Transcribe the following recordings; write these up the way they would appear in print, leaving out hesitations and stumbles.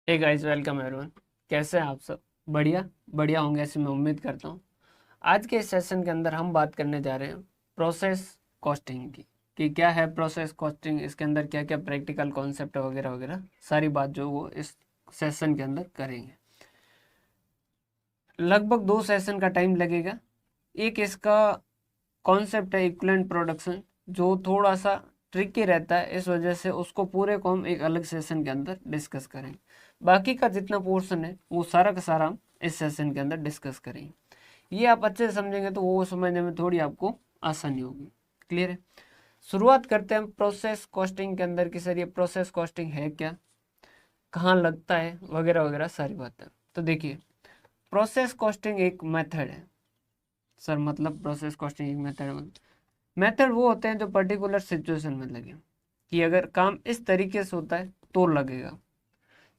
Hey guys, welcome everyone. कैसे हैं आप सब? बढ़िया बढ़िया होंगे ऐसी मैं उम्मीद करता हूँ। आज के इस सेशन के अंदर हम बात करने जा रहे हैं प्रोसेस कॉस्टिंग की, कि क्या है प्रोसेस कॉस्टिंग, इसके अंदर क्या क्या प्रैक्टिकल कॉन्सेप्ट वगैरह वगैरह सारी बात जो वो इस सेशन के अंदर करेंगे। लगभग 2 सेशन का टाइम लगेगा। एक इसका कॉन्सेप्ट है इक्विवेलेंट प्रोडक्शन, जो थोड़ा सा ट्रिकी रहता है, इस वजह से उसको पूरे को हम एक अलग सेशन के अंदर डिस्कस करेंगे। बाकी का जितना पोर्शन है वो सारा का सारा हम इस सेशन के अंदर डिस्कस करेंगे। ये आप अच्छे से समझेंगे तो वो समझने में थोड़ी आपको आसानी होगी। क्लियर है? शुरुआत करते हैं हम प्रोसेस कॉस्टिंग के अंदर कि सर ये प्रोसेस कॉस्टिंग है क्या, कहाँ लगता है, वगैरह वगैरह सारी बातें। तो देखिए, प्रोसेस कॉस्टिंग एक मेथड है। सर मतलब प्रोसेस कॉस्टिंग एक मेथड, मेथड वो होते हैं जो पर्टिकुलर सिचुएशन में लगे, कि अगर काम इस तरीके से होता है तो लगेगा।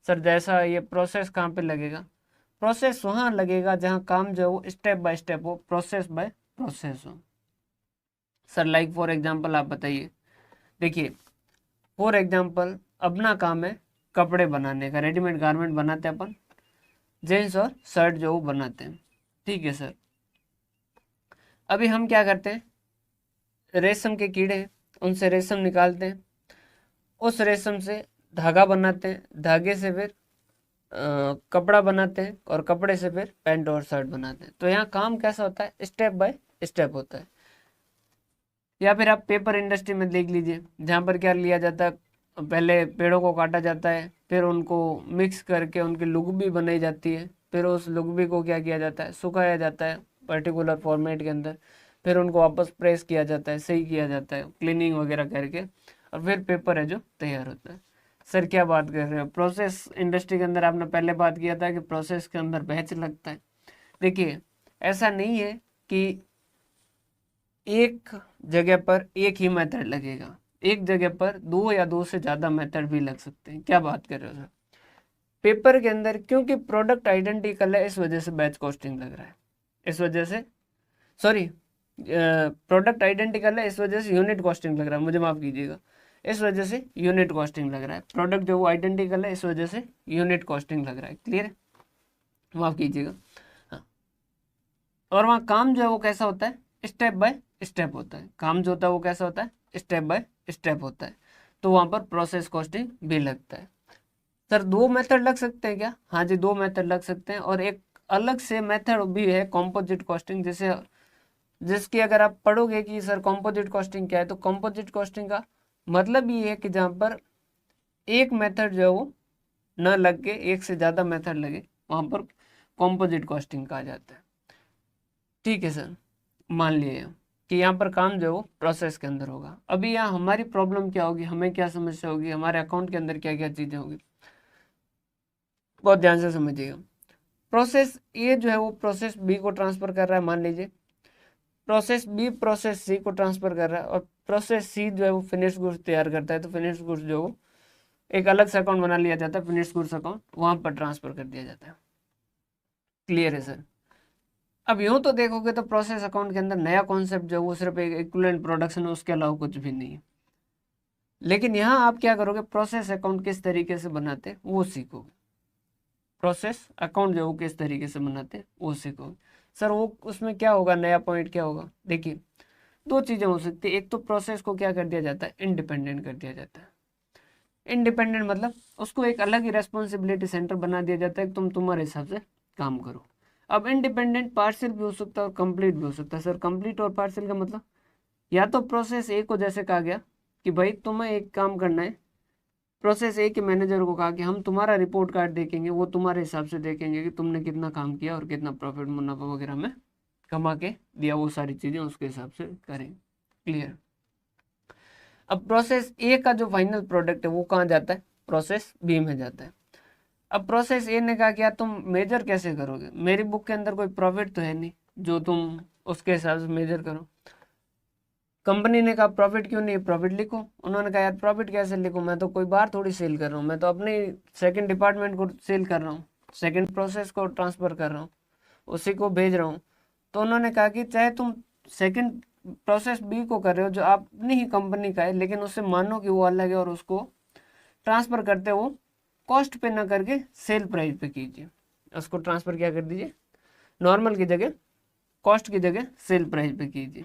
सर जैसा ये प्रोसेस कहाँ पे लगेगा? प्रोसेस वहाँ लगेगा जहाँ काम जो है वो स्टेप बाय स्टेप हो, प्रोसेस बाय प्रोसेस हो। सर लाइक फॉर एग्जांपल आप बताइए। देखिए, फॉर एग्जांपल अपना काम है कपड़े बनाने का, रेडीमेड गारमेंट बनाते हैं अपन, जींस और शर्ट जो वो बनाते हैं। ठीक है सर, अभी हम क्या करते हैं, रेशम के कीड़े हैं, उनसे रेशम निकालते हैं, उस रेशम से धागा बनाते हैं, धागे से फिर कपड़ा बनाते हैं, और कपड़े से फिर पैंट और शर्ट बनाते हैं। तो यहाँ काम कैसा होता है, स्टेप बाय स्टेप होता है। या फिर आप पेपर इंडस्ट्री में देख लीजिए, जहाँ पर क्या लिया जाता है, पहले पेड़ों को काटा जाता है, फिर उनको मिक्स करके उनकी लुगदी बनाई जाती है, फिर उस लुगदी को क्या किया जाता है, सुखाया जाता है पर्टिकुलर फॉर्मेट के अंदर, फिर उनको वापस प्रेस किया जाता है, सही किया जाता है क्लीनिंग वगैरह करके, और फिर पेपर है जो तैयार होता है। सर क्या बात कर रहे हो, प्रोसेस इंडस्ट्री के अंदर आपने पहले बात किया था कि प्रोसेस के अंदर बैच लगता है। देखिए, ऐसा नहीं है कि एक जगह पर एक ही मेथड लगेगा, एक जगह पर दो या दो से ज़्यादा मेथड भी लग सकते हैं। क्या बात कर रहे हो सर? पेपर के अंदर क्योंकि प्रोडक्ट आइडेंटिकल है, इस वजह से बैच कॉस्टिंग लग रहा है, इस वजह से, सॉरी, प्रोडक्ट आइडेंटिकल है इस वजह से यूनिट कॉस्टिंग लग रहा है, मुझे माफ़ कीजिएगा, इस वजह से यूनिट कॉस्टिंग लग रहा है। प्रोडक्ट जो वो आइडेंटिकल है, इस वजह से यूनिट कॉस्टिंग लग रहा है। क्लियर है? माफ़ कीजिएगा। हाँ, और वहाँ काम जो है वो कैसा होता है, स्टेप बाय स्टेप होता है। काम जो होता है वो कैसा होता है, स्टेप बाय स्टेप होता है। तो वहाँ पर प्रोसेस कॉस्टिंग भी लगता है। सर दो मेथड लग सकते हैं क्या? हाँ जी, दो मेथड लग सकते हैं, और एक अलग से मेथड भी है कॉम्पोजिट कॉस्टिंग, जैसे जिसकी अगर आप पढ़ोगे कि सर कॉम्पोजिट कॉस्टिंग क्या है, तो कॉम्पोजिट कॉस्टिंग का मतलब ये है कि जहाँ पर एक मेथड जो है वो न लग के एक से ज़्यादा मेथड लगे, वहाँ पर कॉम्पोजिट कॉस्टिंग कहा जाता है। ठीक है सर, मान लिए कि यहाँ पर काम जो है वो प्रोसेस के अंदर होगा। अभी यहाँ हमारी प्रॉब्लम क्या होगी, हमें क्या समस्या होगी, हमारे अकाउंट के अंदर क्या क्या चीज़ें होगी, बहुत ध्यान से समझिएगा। प्रोसेस ए जो है वो प्रोसेस बी को ट्रांसफर कर रहा है, मान लीजिए प्रोसेस बी प्रोसेस सी को ट्रांसफर कर रहा है, और प्रोसेस सी जो है वो फिनिश गुड्स तैयार करता है, तो फिनिश गुड्स जो है एक अलग से अकाउंट बना लिया जाता है, फिनिश गुड्स अकाउंट, वहां पर ट्रांसफर कर दिया जाता है। क्लियर है सर? अब यूं तो देखोगे तो प्रोसेस अकाउंट के अंदर नया कॉन्सेप्ट जो है वो सिर्फ एक इक्विवेलेंट प्रोडक्शन है, उसके अलावा कुछ भी नहीं है। लेकिन यहाँ आप क्या करोगे, प्रोसेस अकाउंट किस तरीके से बनाते हैं वो सीखोगे। प्रोसेस अकाउंट जो है वो किस तरीके से बनाते हैं वो सीखोगे। सर वो उसमें क्या होगा, नया पॉइंट क्या होगा? देखिए, दो चीज़ें हो सकती है। एक तो प्रोसेस को क्या कर दिया जाता है, इंडिपेंडेंट कर दिया जाता है। इंडिपेंडेंट मतलब उसको एक अलग ही रेस्पॉन्सिबिलिटी सेंटर बना दिया जाता है कि तुम तुम्हारे हिसाब से काम करो। अब इंडिपेंडेंट पार्शियल भी हो सकता है और कंप्लीट भी हो सकता है। सर कंप्लीट और पार्शियल का मतलब, या तो प्रोसेस ए को जैसे कहा गया कि भाई तुम्हें एक काम करना है, प्रोसेस ए के मैनेजर को कहा कि हम तुम्हारा रिपोर्ट कार्ड देखेंगे, वो तुम्हारे हिसाब से देखेंगे कि तुमने कितना काम किया और कितना प्रॉफिट मुनाफा वगैरह में कमा के दिया, वो सारी चीज़ें उसके हिसाब से करें। क्लियर? अब प्रोसेस ए का जो फाइनल प्रोडक्ट है वो कहाँ जाता है, प्रोसेस बी में जाता है। अब प्रोसेस ए ने कहा कि यार तुम मेजर कैसे करोगे, मेरी बुक के अंदर कोई प्रॉफिट तो है नहीं जो तुम उसके हिसाब से मेजर करो। कंपनी ने कहा प्रॉफिट क्यों नहीं है, प्रॉफिट लिखो। उन्होंने कहा यार प्रॉफिट कैसे लिखूं, मैं तो कोई बाहर थोड़ी सेल कर रहा हूँ, मैं तो अपने सेकंड डिपार्टमेंट को सेल कर रहा हूँ, सेकंड प्रोसेस को ट्रांसफर कर रहा हूँ, उसी को भेज रहा हूँ। तो उन्होंने कहा कि चाहे तुम सेकंड प्रोसेस बी को कर रहे हो जो अपनी ही कंपनी का है, लेकिन उससे मानो कि वो अलग है और उसको ट्रांसफर करते हो कॉस्ट पे ना करके सेल प्राइस पे कीजिए, उसको ट्रांसफर क्या कर दीजिए, नॉर्मल की जगह कॉस्ट की जगह सेल प्राइस पे कीजिए,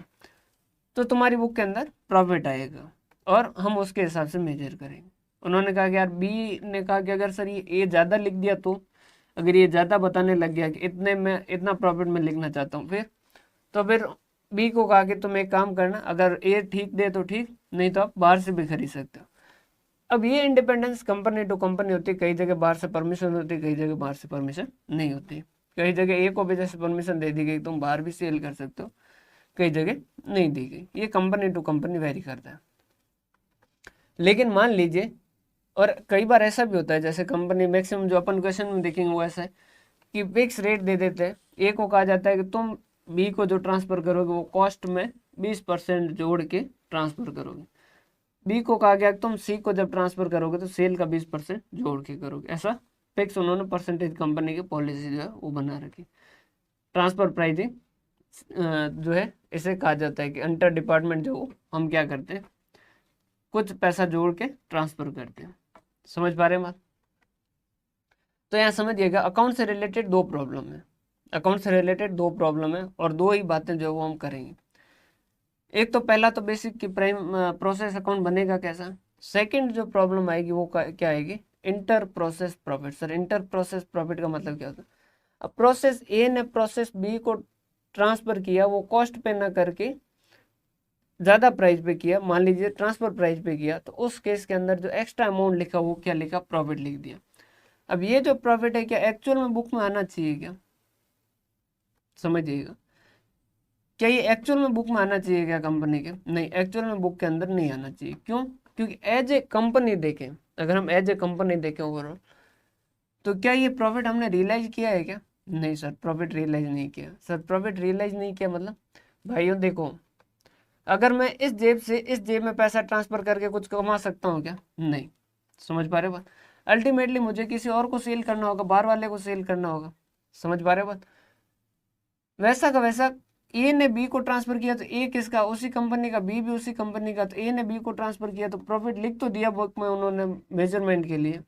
तो तुम्हारी बुक के अंदर प्रॉफिट आएगा और हम उसके हिसाब से मेजर करेंगे। उन्होंने कहा कि यार बी ने कहा कि अगर सर ये ज़्यादा लिख दिया, तो अगर ये ज़्यादा बताने लग गया कि इतने में इतना प्रॉफिट मैं लिखना चाहता हूँ, फिर बी को कहा कि तुम एक काम करना, अगर ए ठीक दे तो ठीक, नहीं तो आप बाहर से भी खरीद सकते हो। अब ये इंडिपेंडेंस कंपनी टू कंपनी होती है, कई जगह बाहर से परमिशन होती है, कई जगह बाहर से परमिशन नहीं होती। कई जगह ए को भी जैसे परमिशन दे दी गई तुम बाहर भी सेल कर सकते हो, कई जगह नहीं दी गई, ये कंपनी टू कंपनी वेरी करता है। लेकिन मान लीजिए, और कई बार ऐसा भी होता है, जैसे कंपनी मैक्सिमम जो अपन क्वेश्चन में देखेंगे वो ऐसा है कि फिक्स रेट दे देते हैं, ए को कहा जाता है कि तुम बी को जो ट्रांसफर करोगे वो कॉस्ट में 20% जोड़ के ट्रांसफर करोगे, बी को कहा गया कि तुम सी को जब ट्रांसफर करोगे तो सेल का 20% जोड़ के करोगे। ऐसा फिक्स उन्होंने परसेंटेज कंपनी की पॉलिसी जो है वो बना रखी। ट्रांसफर प्राइसिंग जो है इसे कहा जाता है कि अंतर डिपार्टमेंट जो हम क्या करते हैं, कुछ पैसा जोड़ के ट्रांसफर करते हैं। समझ पा रहे हैं बात? तो यहाँ समझिएगा, अकाउंट से रिलेटेड दो प्रॉब्लम है, अकाउंट से रिलेटेड दो प्रॉब्लम है और दो ही बातें जो वो हम करेंगे। एक तो पहला तो बेसिक की प्राइम प्रोसेस अकाउंट बनेगा कैसा। सेकंड जो प्रॉब्लम आएगी वो क्या आएगी, inter process profit. Sir inter process profit का मतलब क्या होता है? अब प्रोसेस ए ने प्रोसेस बी को ट्रांसफर किया, वो कॉस्ट पे ना करके ज़्यादा प्राइस पे किया, मान लीजिए ट्रांसफर प्राइस पे किया, तो उस केस के अंदर जो एक्स्ट्रा अमाउंट लिखा वो क्या लिखा, प्रॉफिट लिख दिया। अब ये जो प्रॉफिट है क्या एक्चुअल में बुक में आना चाहिए क्या? समझिएगा, क्या ये एक्चुअल में बुक में आना चाहिए क्या कंपनी के? नहीं, एक्चुअल में बुक के अंदर नहीं आना चाहिए। क्यों? क्योंकि एज ए कंपनी देखें, अगर हम एज ए कंपनी देखें ओवरऑल, तो क्या ये प्रॉफिट हमने रियलाइज किया है क्या? नहीं सर, प्रॉफिट रियलाइज नहीं किया। सर प्रॉफिट रियलाइज नहीं किया मतलब भाइयों देखो, अगर मैं इस जेब से इस जेब में पैसा ट्रांसफर करके कुछ कमा सकता हूँ क्या? नहीं। समझ पा रहे बात? अल्टीमेटली मुझे किसी और को सेल करना होगा, बाहर वाले को सेल करना होगा। समझ पा रहे बात? वैसा का वैसा ए ने बी को ट्रांसफर किया तो ए किसका, उसी कंपनी का, बी भी उसी कंपनी का, तो ए ने बी को ट्रांसफर किया तो प्रॉफिट लिख तो दिया बुक में उन्होंने मेजरमेंट के लिए,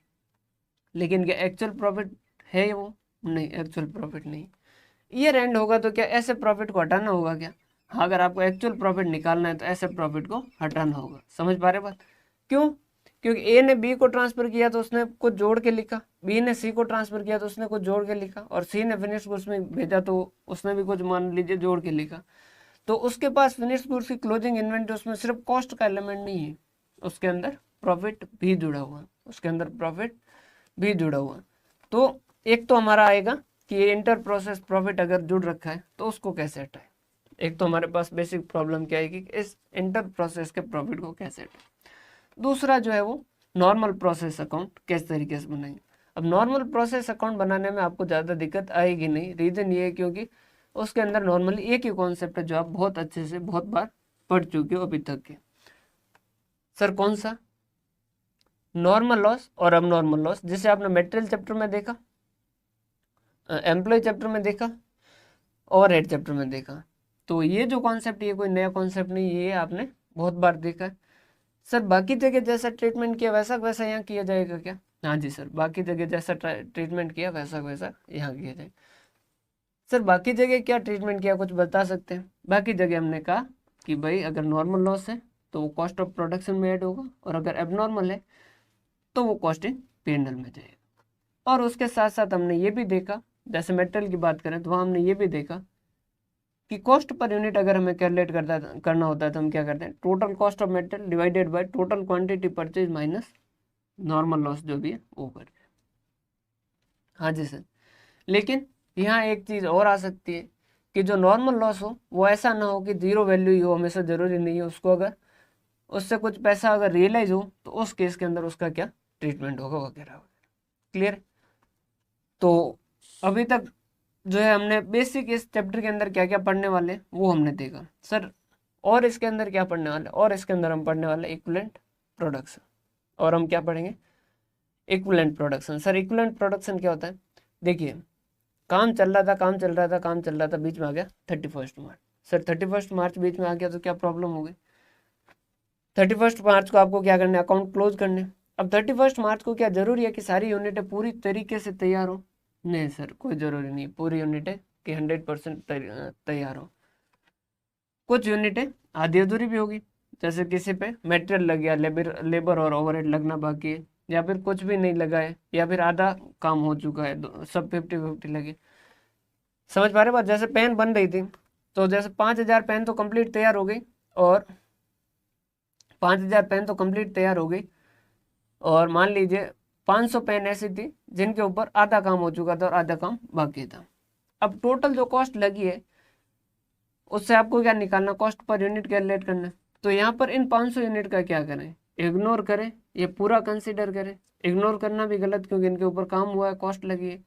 लेकिन क्या एक्चुअल प्रॉफिट है वो? नहीं, एक्चुअल प्रॉफिट नहीं। ईयर एंड होगा तो क्या ऐसे प्रॉफिट को हटाना होगा क्या? हाँ, अगर आपको एक्चुअल प्रॉफिट निकालना है तो ऐसे प्रॉफिट को हटाना होगा। समझ पा रहे बात? क्यों? क्योंकि ए ने बी को ट्रांसफर किया तो उसने कुछ जोड़ के लिखा, बी ने सी को ट्रांसफर किया तो उसने कुछ जोड़ के लिखा, और सी ने फिनिश गुड्स में भेजा तो उसने भी कुछ मान लीजिए जोड़ के लिखा। तो उसके पास फिनिश गुड्स की क्लोजिंग इन्वेंटरी, उसमें सिर्फ कॉस्ट का एलिमेंट नहीं है, उसके अंदर प्रॉफिट भी जुड़ा हुआ है, उसके अंदर प्रॉफिट भी जुड़ा हुआ है। तो एक तो हमारा आएगा कि ये इंटर प्रोसेस प्रॉफिट अगर जुड़ रखा है तो उसको कैसे हटाए। एक तो हमारे पास बेसिक प्रॉब्लम क्या आएगी कि इस इंटर प्रोसेस के प्रॉफिट को कैसे हटाए। दूसरा जो है वो नॉर्मल प्रोसेस अकाउंट किस तरीके से बनाएंगे। अब नॉर्मल प्रोसेस अकाउंट बनाने में आपको ज़्यादा दिक्कत आएगी नहीं, रीज़न ये है क्योंकि उसके अंदर नॉर्मली एक ही कॉन्सेप्ट है जो आप बहुत अच्छे से बहुत बार पढ़ चुके हो अभी तक के। सर कौन सा? नॉर्मल लॉस और अब नॉर्मल लॉस, जिसे आपने मटेरियल चैप्टर में देखा, एम्प्लॉय चैप्टर में देखा, ओवरहेड चैप्टर में देखा। तो ये जो कॉन्सेप्ट, ये कोई नया कॉन्सेप्ट नहीं, ये आपने बहुत बार देखा है। सर बाकी जगह जैसा ट्रीटमेंट किया वैसा वैसा यहाँ किया जाएगा क्या? हाँ जी सर, बाकी जगह जैसा ट्रीटमेंट किया वैसा वैसा यहाँ किया जाएगा। सर बाकी जगह क्या ट्रीटमेंट किया, कुछ बता सकते हैं? बाकी जगह हमने कहा कि भाई अगर नॉर्मल लॉस है तो वो कॉस्ट ऑफ प्रोडक्शन में ऐड होगा, और अगर एबनॉर्मल है तो वो कॉस्टिंग P&L में जाएगा। और उसके साथ साथ हमने ये भी देखा, जैसे मेटेरियल की बात करें तो वहाँ हमने ये भी देखा कि कॉस्ट पर यूनिट अगर हमें कैलकुलेट करना होता है तो हम क्या करते हैं, total cost of material divided by total quantity purchase minus normal loss जो भी है वो करते हैं। हाँ जी सर, लेकिन यहाँ एक चीज़ और आ सकती है कि जो नॉर्मल लॉस हो वो ऐसा ना हो कि जीरो वैल्यू ही हो, हमेशा ज़रूरी नहीं है उसको, अगर उससे कुछ पैसा अगर रियलाइज हो तो उस केस के अंदर उसका क्या ट्रीटमेंट होगा वगैरह वगैरह। क्लियर? तो अभी तक जो है हमने बेसिक इस चैप्टर के अंदर क्या क्या पढ़ने वाले वो हमने देखा। सर और इसके अंदर क्या पढ़ने वाले? और इसके अंदर हम पढ़ने वाले इक्विवेलेंट प्रोडक्शन। और हम क्या पढ़ेंगे? Equivalent production. Sir equivalent production क्या होता है? देखिए, काम चल रहा था, बीच में आ गया 31 मार्च। सर 31 मार्च बीच में आ गया तो क्या प्रॉब्लम हो गई? 31 मार्च को आपको क्या करना है, अकाउंट क्लोज करने। अब 31 मार्च को क्या जरूरी है कि सारी यूनिटें पूरी तरीके से तैयार हो? नहीं सर, कोई जरूरी नहीं पूरी यूनिटें कि 100% तैयार हो। कुछ यूनिटें आधी अधूरी भी होगी, जैसे किसी पे मटेरियल लग गया, लेबर और ओवरहेड लगना बाकी है, या फिर कुछ भी नहीं लगा है, या फिर आधा काम हो चुका है, सब 50-50 लगे। समझ पा रहे बात? जैसे पेन बन रही थी, तो जैसे 5,000 पेन तो कंप्लीट तैयार हो गई, और 5,000 पेन तो कंप्लीट तैयार हो गई, और मान लीजिए 500 पेन ऐसी थी जिनके ऊपर आधा काम हो चुका था और आधा काम बाकी था। अब टोटल जो कॉस्ट लगी है उससे आपको क्या निकालना, कॉस्ट पर यूनिट कैलकुलेट करना। तो यहाँ पर इन 500 यूनिट का क्या करें, इग्नोर करें, ये पूरा कंसीडर करें? इग्नोर करना भी गलत, क्योंकि इनके ऊपर काम हुआ है, कॉस्ट लगी है।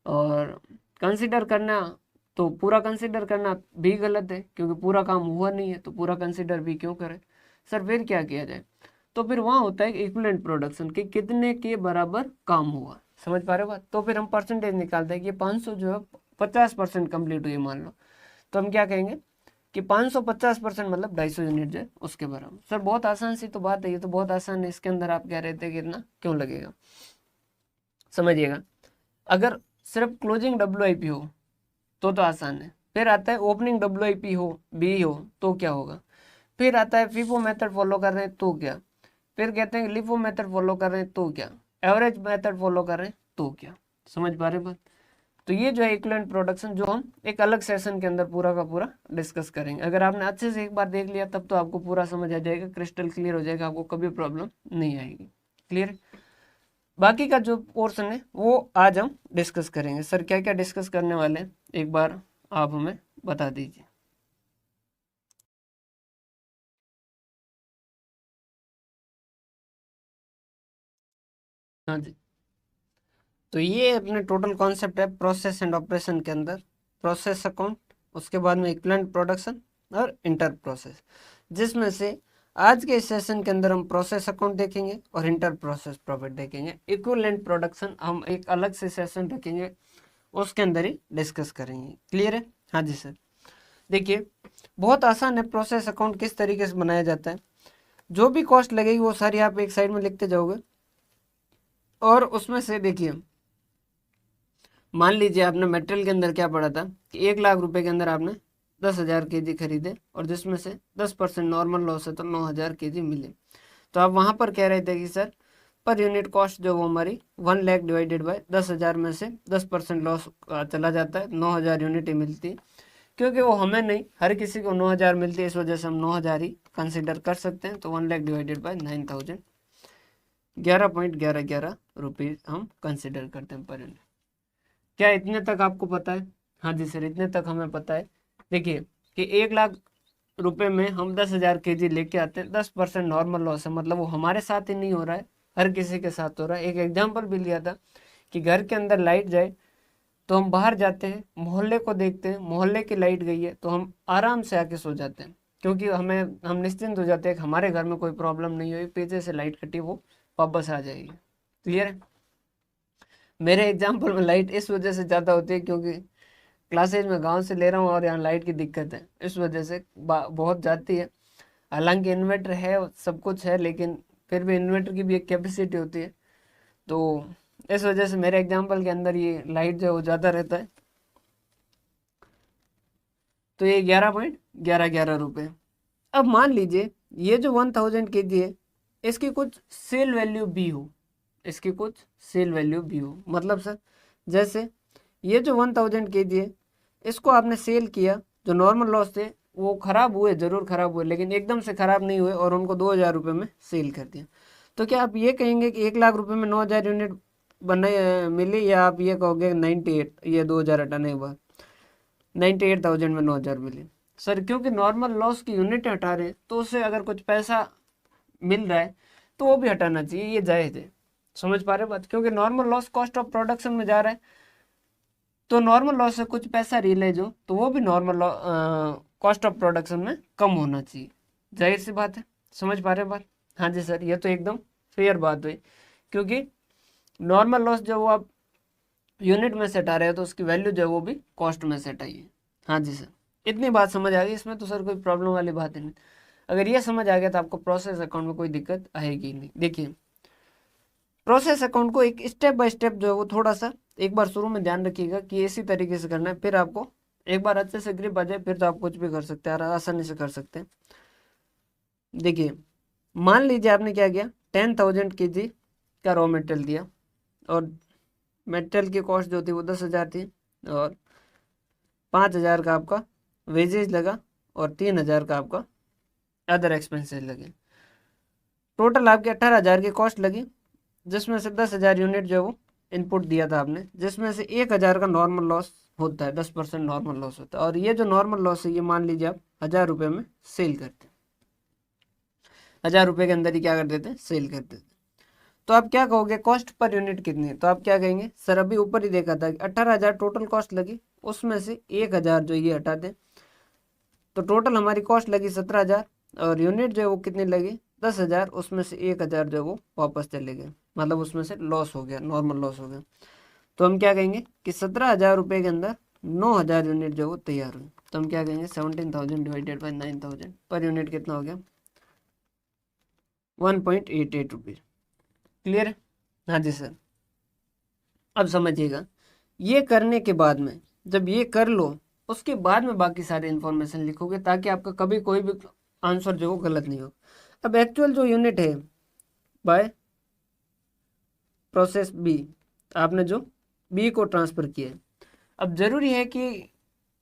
और कंसीडर करना, तो पूरा कंसीडर करना भी गलत है, क्योंकि पूरा काम हुआ नहीं है, तो पूरा कंसीडर भी क्यों करें? सर फिर क्या किया जाए? तो फिर वहाँ होता है इक्विवेलेंट प्रोडक्शन कि कितने के बराबर काम हुआ। समझ पा रहे हो बात? तो फिर हम परसेंटेज निकालते हैं कि 500 जो है 50% कंप्लीट हुई मान लो, तो हम क्या कहेंगे कि 550% मतलब 250 यूनिट जो है उसके बराबर। सर बहुत आसान सी तो बात है, ये तो बहुत आसान है, इसके अंदर आप कह रहे थे कि इतना क्यों लगेगा? समझिएगा, अगर सिर्फ क्लोजिंग WIP हो तो आसान है, फिर आता है ओपनिंग WIP हो बी हो तो क्या होगा, फिर आता है फीफो मेथड फॉलो कर रहे हैं तो क्या, फिर कहते हैं लिफो मेथड फॉलो कर रहे हैं तो क्या, एवरेज मेथड फॉलो कर रहे हैं तो क्या। समझ पा रहे बात? तो ये जो है इक्विवेलेंट प्रोडक्शन जो हम एक अलग सेशन के अंदर पूरा का पूरा डिस्कस करेंगे। अगर आपने अच्छे से एक बार देख लिया तब तो आपको पूरा समझ आ जाएगा, क्रिस्टल क्लियर हो जाएगा, आपको कभी प्रॉब्लम नहीं आएगी। क्लियर? बाकी का जो पोर्शन है वो आज हम डिस्कस करेंगे। सर क्या क्या डिस्कस करने वाले हैं एक बार आप हमें बता दीजिए। हाँ जी, तो ये अपने टोटल कॉन्सेप्ट है प्रोसेस एंड ऑपरेशन के अंदर, प्रोसेस अकाउंट, उसके बाद में इक्विवेलेंट प्रोडक्शन और इंटर प्रोसेस, जिसमें से आज के इस सेशन के अंदर हम प्रोसेस अकाउंट देखेंगे और इंटर प्रोसेस प्रॉफिट देखेंगे। इक्विवेलेंट प्रोडक्शन हम एक अलग से सेशन रखेंगे, उसके अंदर ही डिस्कस करेंगे। क्लियर है? हाँ जी सर। देखिए बहुत आसान है, प्रोसेस अकाउंट किस तरीके से बनाया जाता है, जो भी कॉस्ट लगेगी वो सारी आप एक साइड में लिखते जाओगे, और उसमें से देखिए मान लीजिए आपने मटेरियल के अंदर क्या पढ़ा था कि 1,00,000 रुपए के अंदर आपने 10,000 kg खरीदे, और जिसमें से 10% नॉर्मल लॉस है तो 9,000 kg मिले। तो आप वहाँ पर कह रहे थे कि सर पर यूनिट कॉस्ट जो वो हमारी 1,00,000 डिवाइडेड बाय 10,000 में से 10% लॉस चला जाता है, 9,000 यूनिट ही मिलती है। क्योंकि वो हमें नहीं, हर किसी को 9,000 मिलती है, इस वजह से हम 9,000 ही कंसिडर कर सकते हैं। तो 1,00,000 डिवाइडेड बाय 9,000, 11.1111 रुपीज हम कंसिडर करते हैं पर यूनिट। क्या इतने तक आपको पता है? हाँ जी सर, इतने तक हमें पता है। देखिए कि 1,00,000 रुपए में हम 10,000 kg लेके आते हैं, 10% नॉर्मल लॉस है, मतलब वो हमारे साथ ही नहीं हो रहा है, हर किसी के साथ हो रहा है। एक एग्जाम्पल भी लिया था कि घर के अंदर लाइट जाए तो हम बाहर जाते हैं, मोहल्ले को देखते हैं, मोहल्ले की लाइट गई है तो हम आराम से आके सो जाते हैं, क्योंकि हम निश्चिंत हो जाते हैं कि हमारे घर में कोई प्रॉब्लम नहीं हुई, पीछे से लाइट कटी वो वापस आ जाएगी। क्लियर है? मेरे एग्जाम्पल में लाइट इस वजह से ज़्यादा होती है क्योंकि क्लासेज में गांव से ले रहा हूँ और यहाँ लाइट की दिक्कत है, इस वजह से बहुत जाती है। हालांकि इन्वर्टर है, सब कुछ है, लेकिन फिर भी इन्वर्टर की भी एक कैपेसिटी होती है, तो इस वजह से मेरे एग्जाम्पल के अंदर ये लाइट जो है वो ज़्यादा रहता है। तो ये 11.1111 रुपये। अब मान लीजिए ये जो 1,000 kg है इसकी कुछ सेल वैल्यू भी हो, इसकी कुछ सेल वैल्यू भी हो, मतलब सर जैसे ये जो 1,000 kg है इसको आपने सेल किया, जो नॉर्मल लॉस थे वो खराब हुए, जरूर खराब हुए, लेकिन एकदम से खराब नहीं हुए, और उनको 2,000 रुपये में सेल कर दिया। तो क्या आप ये कहेंगे कि 1,00,000 रुपये में 9,000 यूनिट बने मिली, या आप ये कहोगे 98, ये 2,000 हटाने के बाद 98,000 में 9,000 मिले? सर क्योंकि नॉर्मल लॉस की यूनिट हटा रहे हैं तो उससे अगर कुछ पैसा मिल रहा है तो वो भी हटाना चाहिए, ये जायज़ है। समझ पा रहे बात? क्योंकि normal loss cost of production में जा रहा है, तो नॉर्मल लॉस से कुछ पैसा रियलाइज हो तो वो भी नॉर्मल कॉस्ट ऑफ प्रोडक्शन में कम होना चाहिए, जाहिर सी बात है। समझ पा रहे बात? हाँ जी सर, ये तो एकदम फेयर बात हुई, क्योंकि नॉर्मल लॉस जब वो आप यूनिट में सेट आ रहे हो तो उसकी वैल्यू जो है वो भी कॉस्ट में सेट आई है। हाँ जी सर, इतनी बात समझ आ गई, इसमें तो सर कोई प्रॉब्लम वाली बात ही नहीं। अगर ये समझ आ गया तो आपको प्रोसेस अकाउंट में कोई दिक्कत आएगी नहीं। देखिए प्रोसेस अकाउंट को एक स्टेप बाय स्टेप जो है वो थोड़ा सा एक बार शुरू में ध्यान रखिएगा कि इसी तरीके से करना है, फिर आपको एक बार अच्छे से ग्रिप आ जाए फिर तो आप कुछ भी कर सकते हैं, आसानी से कर सकते हैं। देखिए मान लीजिए आपने क्या किया, 10,000 kg का रॉ मटेरियल दिया और मटेरियल की कॉस्ट जो थी वो 10,000 थी और 5,000 का आपका वेजेज लगा और 3,000 का आपका अदर एक्सपेंसेस लगे। टोटल आपके 18,000 की कॉस्ट लगी, जिसमें से 10,000 यूनिट जो वो इनपुट दिया था आपने, जिसमें से 1,000 का नॉर्मल लॉस होता है, 10% नॉर्मल लॉस होता है। और ये जो नॉर्मल लॉस है ये मान लीजिए आप 1,000 रुपये में सेल करते हैं, 1,000 रुपये के अंदर ही क्या कर देते हैं, सेल कर देते हैं। तो आप क्या कहोगे कॉस्ट पर यूनिट कितनी है, तो आप क्या कहेंगे सर अभी ऊपर ही देखा था कि 18,000 टोटल कॉस्ट लगी, उसमें से 1,000 जो ये हटा दें तो टोटल हमारी कॉस्ट लगी 17,000 और यूनिट जो है वो कितनी लगी 10,000, उसमें से 1,000 जो है वो वापस चले गए, मतलब उसमें से लॉस हो गया, नॉर्मल लॉस हो गया। तो हम क्या कहेंगे कि 17,000 रुपये के अंदर 9,000 यूनिट जो वो तैयार हुई, तो हम क्या कहेंगे 17,000 डिवाइडेड बाई 9,000 पर यूनिट कितना हो गया 1.88 रुपीज़। क्लियर है? हाँ जी सर। अब समझिएगा ये करने के बाद में जब ये कर लो उसके बाद में बाकी सारे इन्फॉर्मेशन लिखोगे ताकि आपका कभी कोई भी आंसर जो वो गलत नहीं हो। अब एक्चुअल जो यूनिट है बाय प्रोसेस बी, आपने जो बी को ट्रांसफ़र किया है, अब जरूरी है कि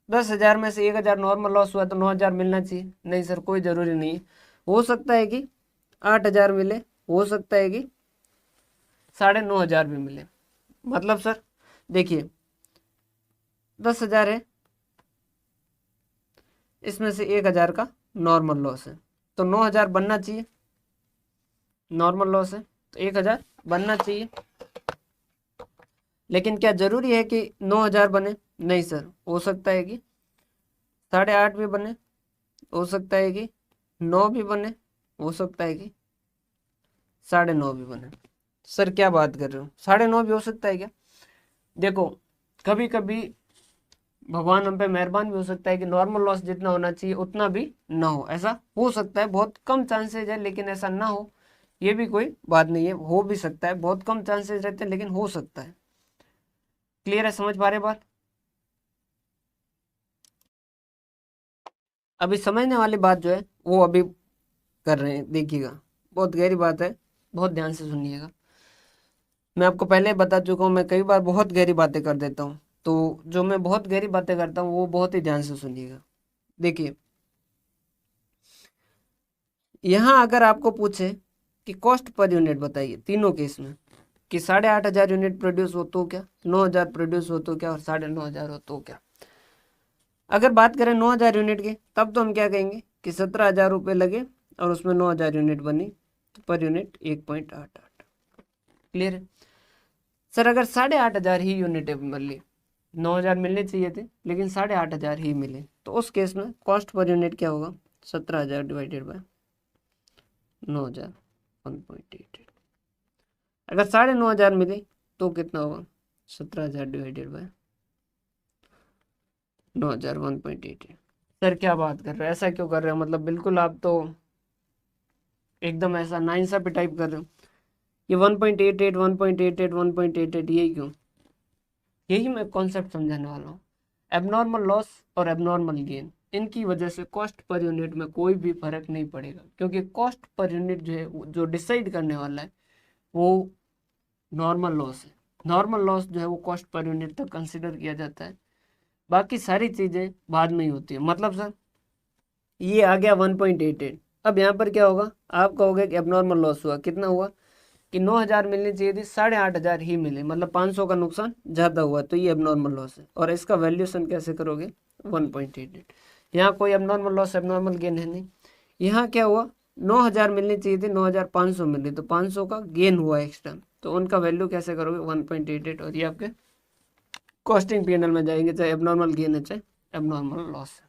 10,000 में से 1,000 नॉर्मल लॉस हुआ तो 9,000 मिलना चाहिए, नहीं सर कोई ज़रूरी नहीं है, हो सकता है कि 8,000 मिले, हो सकता है कि 9,500 भी मिले। मतलब सर देखिए 10,000 है, इसमें से 1,000 का नॉर्मल लॉस है तो 9,000 बनना चाहिए, नॉर्मल लॉस है तो 1,000 बनना चाहिए। लेकिन क्या जरूरी है कि 9,000 बने, नहीं सर, हो सकता है कि 8,500 भी बने, हो सकता है कि 9 भी बने, हो सकता है कि 9.5 भी बने। सर क्या बात कर रहे हो, 9.5 भी हो सकता है क्या? देखो कभी कभी भगवान हम पे मेहरबान भी हो सकता है कि नॉर्मल लॉस जितना होना चाहिए उतना भी ना हो, ऐसा हो सकता है, बहुत कम चांसेज है लेकिन ऐसा ना हो ये भी कोई बात नहीं है, हो भी सकता है, बहुत कम चांसेस रहते हैं लेकिन हो सकता है। क्लियर है, समझ पा रहे बात? अभी समझने वाली बात जो है वो अभी कर रहे हैं, देखिएगा बहुत गहरी बात है, बहुत ध्यान से सुनिएगा। मैं आपको पहले बता चुका हूँ मैं कई बार बहुत गहरी बातें कर देता हूँ, तो जो मैं बहुत गहरी बातें करता हूँ वो बहुत ही ध्यान से सुनिएगा। देखिए यहाँ अगर आपको पूछे कि कॉस्ट पर यूनिट बताइए तीनों केस में कि 8,500 यूनिट प्रोड्यूस हो तो क्या, 9,000 प्रोड्यूस हो तो क्या और 9,500 हो तो क्या। अगर बात करें 9,000 यूनिट की तब तो हम क्या कहेंगे कि 17,000 रुपये लगे और उसमें 9,000 यूनिट बनी तो पर यूनिट 1.88। क्लियर है? सर अगर 8,500 ही यूनिट मिली, 9,000 मिलने चाहिए थे लेकिन 8,500 ही मिले तो उस केस में कॉस्ट पर यूनिट क्या होगा 17,000 डिवाइडेड बाय 9,000 1.88। अगर 9,500 मिले तो कितना होगा 17,000 डिवाइडेड बाय 9,000 1.88। सर क्या बात कर रहे हो, ऐसा क्यों कर रहे हो, मतलब बिल्कुल आप तो एकदम ऐसा नाइंसाफी टाइप कर रहे हो। ये 1.88 1.88 1.88 यही क्यों, यही मैं कॉन्सेप्ट समझाने वाला हूँ। एबनॉर्मल लॉस और एबनॉर्मल गेन इनकी वजह से कॉस्ट पर यूनिट में कोई भी फर्क नहीं पड़ेगा, क्योंकि कॉस्ट पर यूनिट जो है जो डिसाइड करने वाला है वो नॉर्मल लॉस है। नॉर्मल लॉस जो है वो कॉस्ट पर यूनिट तक कंसिडर किया जाता है, बाकी सारी चीज़ें बाद में ही होती है। मतलब सर ये आ गया 1.88, अब यहाँ पर क्या होगा आप कहोगे कि एबनॉर्मल लॉस हुआ, कितना हुआ कि 9,000 मिलनी चाहिए थी 8,500 ही मिले, मतलब 500 का नुकसान ज़्यादा हुआ, तो ये एबनॉर्मल लॉस है। और इसका वैल्यूएशन कैसे करोगे 1.88। यहाँ कोई एबनॉर्मल लॉस एबनॉर्मल गेन है नहीं। यहाँ क्या हुआ 9,000 मिलनी चाहिए थी 9,500 मिली तो 500 का गेन हुआ एक्स्ट्रा, तो उनका वैल्यू कैसे करोगे 1.88 और ये आपके कॉस्टिंग पीएनएल में जाएंगे, चाहे एबनॉर्मल गेन है चाहे एबनॉर्मल लॉस है।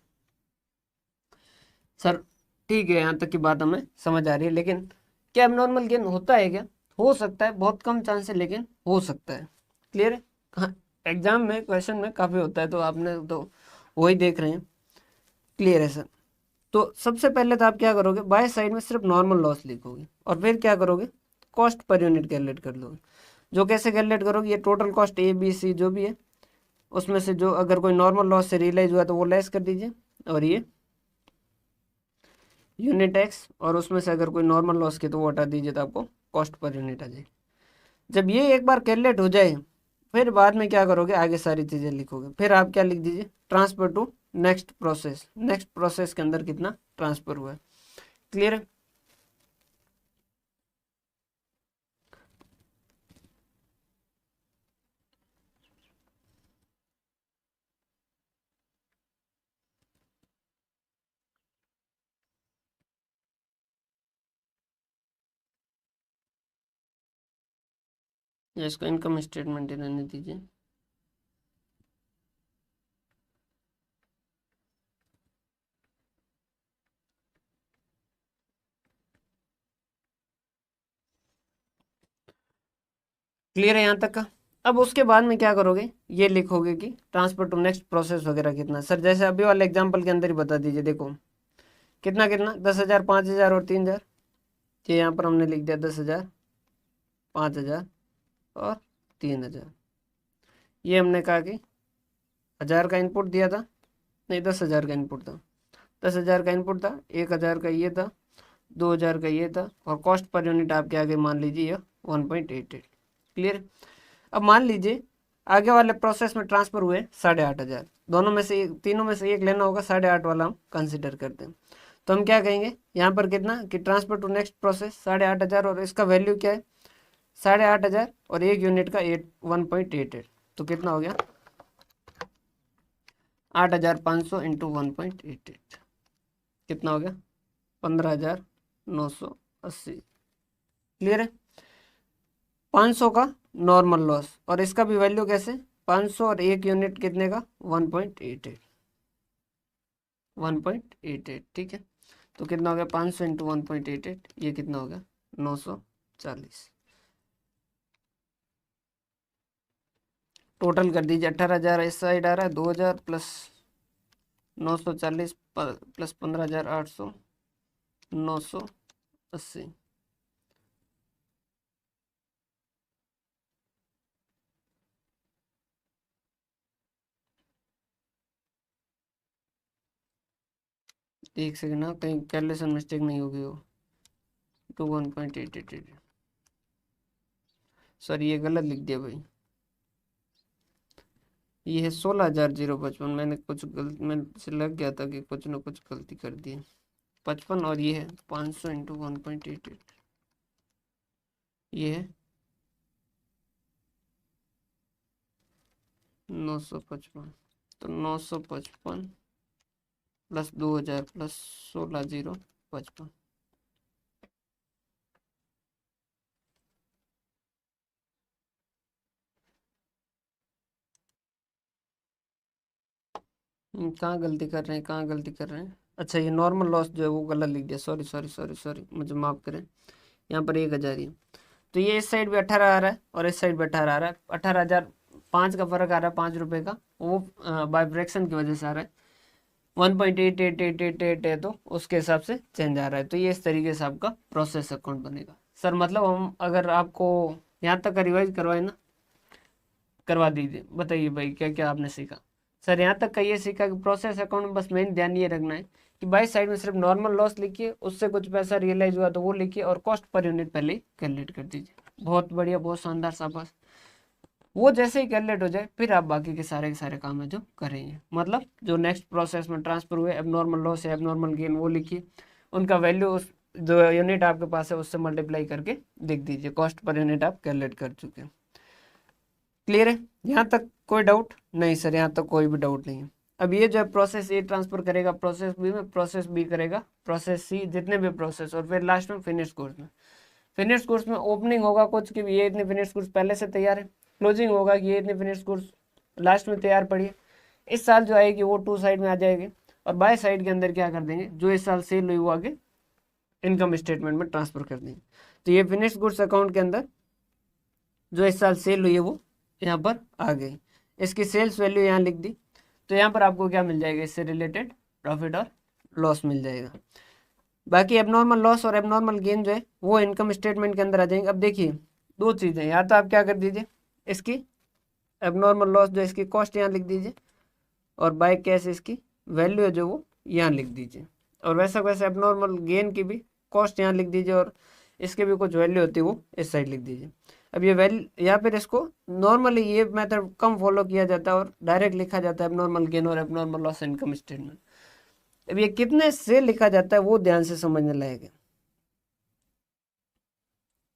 सर ठीक है यहाँ तक की बात हमें समझ आ रही है, लेकिन क्या एबनॉर्मल गेन होता है क्या? हो सकता है, बहुत कम चांस है लेकिन हो सकता है। क्लियर है? हाँ, एग्जाम में क्वेश्चन में काफ़ी होता है तो आपने तो वही देख रहे हैं। क्लियर है सर? तो सबसे पहले तो आप क्या करोगे बाय साइड में सिर्फ नॉर्मल लॉस लिखोगे और फिर क्या करोगे कॉस्ट पर यूनिट कैलकुलेट कर लोगे। जो कैसे कैलकुलेट करोगे, ये total cost A B C जो भी है उसमें से जो अगर कोई नॉर्मल लॉस से रियलाइज हुआ तो वो लेस कर दीजिए, और ये यूनिट एक्स, और उसमें से अगर कोई नॉर्मल लॉस की तो वो हटा दीजिए, तो आपको कॉस्ट पर यूनिट आ जाएगी। जब ये एक बार कैलकुलेट हो जाए फिर बाद में क्या करोगे, आगे सारी चीज़ें लिखोगे। फिर आप क्या लिख दीजिए, transfer to next process. Next process के अंदर कितना ट्रांसफर हुआ है। क्लियर है। इसको इनकम स्टेटमेंट ही रहने दीजिए। क्लियर है यहाँ तक का। अब उसके बाद में क्या करोगे, ये लिखोगे कि ट्रांसफर टू नेक्स्ट प्रोसेस वगैरह कितना। सर जैसे अभी वाले एग्जांपल के अंदर ही बता दीजिए। देखो कितना कितना, 10,000, 5,000 और 3,000। ये यहाँ पर हमने लिख दिया 10,000, 5,000 और 3,000। ये हमने कहा कि 1,000 का इनपुट दिया था, नहीं 10,000 का इनपुट था। 10,000 का इनपुट था, 1,000 का ये था, 2,000 का ये था, और कॉस्ट पर यूनिट आपके आगे मान लीजिए ये 1.88। क्लियर। अब मान लीजिए आगे वाले प्रोसेस में ट्रांसफर हुए 8,500। दोनों में से तीनों में से एक लेना होगा, 8,500 वाला हम कंसिडर करते हैं। तो हम क्या कहेंगे यहाँ पर कितना कि ट्रांसफर टू नेक्स्ट प्रोसेस 8,500, और इसका वैल्यू क्या है 8,500, और एक यूनिट का 1.88। तो कितना हो गया 8,500 इंटू 1.88 कितना हो गया 15,980। क्लियर है। 500 का नॉर्मल लॉस, और इसका भी वैल्यू कैसे 500, और एक यूनिट कितने का 1.88। 1.88 ठीक है। तो कितना हो गया 500 इंटू 1.88, ये कितना हो गया 940। टोटल कर दीजिए 18,000 इस साइड आ रहा है, 2,000 प्लस 940 प्लस 15,800, 980। एक सेकेंड ना, कहीं कैलकुलेशन मिस्टेक नहीं होगी वो। टू 1.88, सॉरी ये गलत लिख दिया भाई। ये है 16,055। मैंने कुछ गलती, मैंने से लग गया था कि कुछ ना कुछ गलती कर दी है। 55, और ये है 500 इंटू 1.88, ये है 955। तो 955 प्लस 2,000 प्लस 16,055। कहाँ गलती कर रहे हैं, कहाँ गलती कर रहे हैं। अच्छा ये नॉर्मल लॉस जो है वो गलत लिख दिया, सॉरी सॉरी सॉरी सॉरी, मुझे माफ़ करें। यहाँ पर 1,000 ही है। तो ये इस साइड भी 18 आ रहा है और इस साइड भी 18 आ रहा है। 18,000 5 का फर्क आ रहा है, 5 रुपये का, वो बाय फ्रैक्शन की वजह से आ रहा है। 1.8888 है तो उसके हिसाब से चेंज आ रहा है। तो ये इस तरीके से आपका प्रोसेस अकाउंट बनेगा। सर मतलब हम अगर आपको यहाँ तक का रिवाइज करवाए ना, करवा दीजिए। बताइए भाई क्या क्या आपने सीखा। सर यहाँ तक का ये सीखा कि प्रोसेस अकाउंट में बस मेन ध्यान ये रखना है कि बाई साइड में सिर्फ नॉर्मल लॉस लिखिए, उससे कुछ पैसा रियलाइज हुआ तो वो लिखिए, और कॉस्ट पर यूनिट पहले ही कैलकुलेट कर दीजिए। बहुत बढ़िया, बहुत शानदार शाबाश। वो जैसे ही कैलकुलेट हो जाए फिर आप बाकी के सारे काम है जो करेंगे। मतलब जो नेक्स्ट प्रोसेस में ट्रांसफर हुए एबनॉर्मल लॉस या एबनॉर्मल गेन वो लिखिए, उनका वैल्यू उस जो यूनिट आपके पास है उससे मल्टीप्लाई करके लिख दीजिए। कॉस्ट पर यूनिट आप कैलकुलेट कर चुके हैं। क्लियर है यहाँ तक, कोई डाउट नहीं। सर यहाँ तक कोई भी डाउट नहीं है। अब ये जो है प्रोसेस ए ट्रांसफर करेगा प्रोसेस बी में, प्रोसेस बी करेगा प्रोसेस सी, जितने भी प्रोसेस, और फिर लास्ट में फिनिश कोर्स में। फिनिश कोर्स में ओपनिंग होगा कुछ कि ये इतने फिनिश कोर्स पहले से तैयार है, क्लोजिंग होगा कि ये इतने फिनिश कोर्स लास्ट में तैयार पड़ी है। इस साल जो आएगी वो टू साइड में आ जाएगी, और बाय साइड के अंदर क्या कर देंगे, जो इस साल सेल हुई वो आगे इनकम स्टेटमेंट में ट्रांसफर कर देंगे। तो ये फिनिश गुड्स अकाउंट के अंदर जो इस साल सेल हुई है वो यहाँ पर आ गई। इसकी सेल्स वैल्यू यहाँ लिख दी। तो यहाँ पर आपको क्या मिल जाएगा, इससे रिलेटेड प्रॉफिट और लॉस मिल जाएगा। बाकी एबनॉर्मल लॉस और एबनॉर्मल गेन जो है वो इनकम स्टेटमेंट के अंदर आ जाएंगे। अब देखिए दो चीज़ें, या तो आप क्या कर दीजिए, इसकी एबनॉर्मल लॉस जो इसकी कॉस्ट यहाँ लिख दीजिए, और बाय कैश इसकी वैल्यू है जो वो यहाँ लिख दीजिए, और वैसा वैसा एबनॉर्मल गेन की भी कॉस्ट यहाँ लिख दीजिए, और इसके भी कुछ वैल्यू होती है वो इस साइड लिख दीजिए। अब ये वैल्यू या फिर इसको नॉर्मली ये मेथड कम फॉलो किया जाता है और डायरेक्ट लिखा जाता है एबनॉर्मल गेन और एबनॉर्मल लॉस इनकम स्टेटमेंट। अब ये कितने से लिखा जाता है वो ध्यान से समझने लायक है।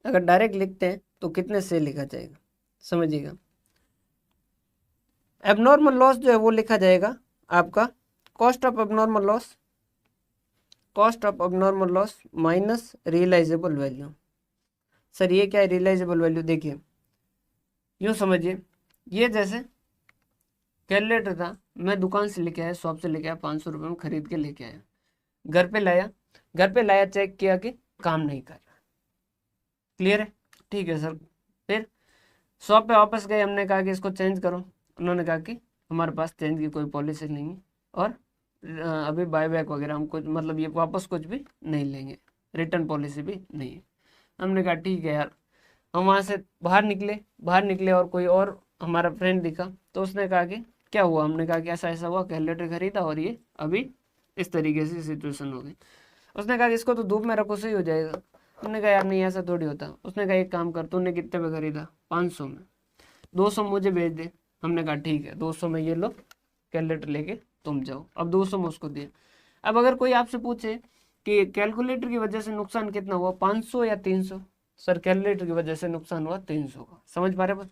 अगर डायरेक्ट लिखते हैं तो कितने से लिखा जाएगा, समझिएगा। एबनॉर्मल लॉस जो है वो लिखा जाएगा आपका cost of abnormal loss, cost of abnormal loss minus realisable value. Sir ये क्या है रियलाइजेबल वैल्यू? देखिए यूँ समझिए, ये जैसे कैलकुलेटर था, मैं दुकान से लेके आया, शॉप से लेके आया, 500 रुपये में खरीद के लेके आया, घर पे लाया चेक किया कि काम नहीं कर रहा। क्लियर है? ठीक है सर। फिर शॉप पे वापस गए, हमने कहा कि इसको चेंज करो, उन्होंने कहा कि हमारे पास चेंज की कोई पॉलिसी नहीं है, और अभी बायबैक वगैरह हम कुछ मतलब ये वापस कुछ भी नहीं लेंगे, रिटर्न पॉलिसी भी नहीं है। हमने कहा ठीक है यार। हम वहाँ से बाहर निकले और कोई और हमारा फ्रेंड दिखा, तो उसने कहा कि क्या हुआ? हमने कहा कि ऐसा ऐसा हुआ, कैलकुलेटर खरीदा और ये अभी इस तरीके से सिचुएशन हो गई। उसने कहा कि इसको तो धूप में रखो सही हो जाएगा। हमने कहा यार नहीं ऐसा थोड़ी होता। उसने कहा एक काम कर, तूने कितने में खरीदा? 500 में, 200 मुझे भेज दे। हमने कहा ठीक है 200 में ये लो, कैलकुलेटर लेके तुम जाओ। अब 200 में उसको दिया। अब अगर कोई आपसे पूछे कि कैलकुलेटर की वजह से नुकसान कितना हुआ, 500 या 300? सर कैलकुलेटर की वजह से नुकसान हुआ 300 का। समझ पा रहे?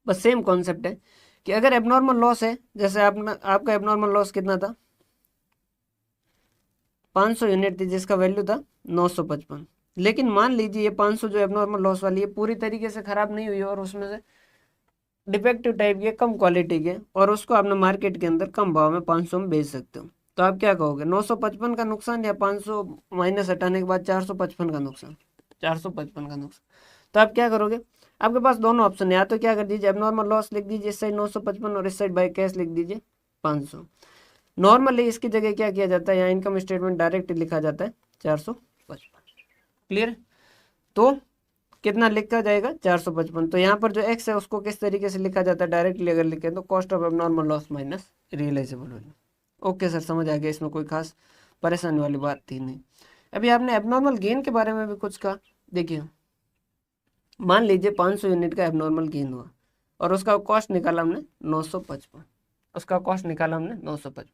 बस सेम कॉन्सेप्ट है कि अगर एबनॉर्मल लॉस है, जैसे आपका एबनॉर्मल लॉस कितना था, 500 यूनिट थी जिसका वैल्यू था 955। लेकिन मान लीजिए ये 500 जो एबनॉर्मल लॉस वाली है पूरी तरीके से खराब नहीं हुई और उसमें से डिफेक्टिव टाइप के कम क्वालिटी के, और उसको आपने मार्केट के अंदर कम भाव में 500 में बेच सकते हो, तो आप क्या कहोगे? 955 का नुकसान या 500 माइनस हटाने के बाद 455 का नुकसान? 455 का नुकसान। तो आप क्या करोगे? आपके पास दोनों ऑप्शन है, या तो क्या कर दीजिए एबनॉर्मल लॉस लिख दीजिए इस साइड 955 और इस साइड बाय कैश लिख दीजिए 500। नॉर्मली इसकी जगह क्या किया जाता है, यहाँ इनकम स्टेटमेंट डायरेक्ट लिखा जाता है 455। क्लियर? तो कितना लिखा जाएगा? 455। तो यहाँ पर जो एक्स है उसको किस तरीके से लिखा जाता है डायरेक्टली अगर लिखें तो cost of abnormal loss minus realisable value. Okay sir, समझ आ गया, इसमें कोई खास परेशानी वाली बात थी नहीं। अभी आपने एबनॉर्मल गेन के बारे में भी कुछ कहा। देखिए मान लीजिए 500 यूनिट का एबनॉर्मल गेन हुआ और उसका कॉस्ट निकाला हमने 955, उसका कॉस्ट निकाला हमने 955।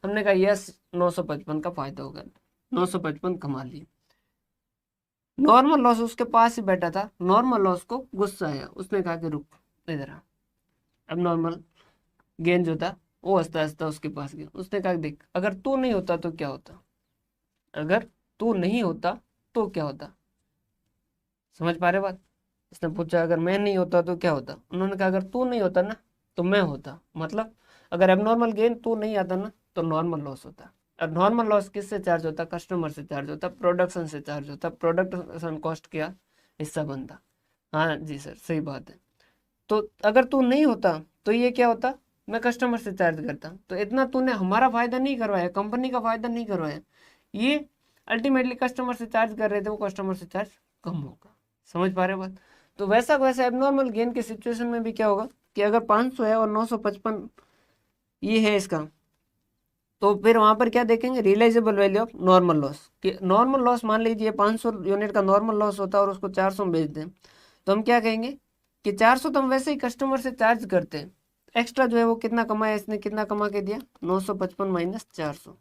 हमने कहा यस 955 का फायदा होगा, 955 कमा लिए। नॉर्मल लॉस उसके पास ही बैठा था, नॉर्मल लॉस को गुस्सा आया, उसने कहा कि रुक इधर आ। अब नॉर्मल गेन जो था वो हंसता हंसता उसके पास गया। उसने कहा देख अगर तू नहीं होता तो क्या होता, अगर तू नहीं होता तो क्या होता? समझ पा रहे बात? उसने पूछा अगर मैं नहीं होता तो क्या होता? उन्होंने कहा अगर तू नहीं होता ना तो मैं होता। मतलब अगर एबनॉर्मल गेन तू नहीं आता ना तो नॉर्मल लॉस होता। और नॉर्मल लॉस किससे चार्ज होता? कस्टमर से चार्ज होता, प्रोडक्शन से चार्ज होता, प्रोडक्शन कॉस्ट का हिस्सा बनता। हाँ जी सर सही बात है। तो अगर तू नहीं होता तो ये क्या होता? मैं कस्टमर से चार्ज करता। तो इतना तूने हमारा फायदा नहीं करवाया, कंपनी का फायदा नहीं करवाया, ये अल्टीमेटली कस्टमर से चार्ज कर रहे थे, वो कस्टमर से चार्ज कम होगा। समझ पा रहे हो बात? तो वैसा वैसा एबनॉर्मल गेन के सिचुएशन में भी क्या होगा कि अगर 500 है और 955 ये है इसका, तो फिर वहां पर क्या देखेंगे? Realisable value of normal loss. कि नॉर्मल लॉस मान लीजिए 500 यूनिट का नॉर्मल लॉस होता है और उसको 400 में बेच दें, तो हम क्या कहेंगे कि 400 तो हम वैसे ही कस्टमर से चार्ज करते हैं, एक्स्ट्रा जो है वो कितना कमाया इसने, कितना कमा के दिया? 955 माइनस 400,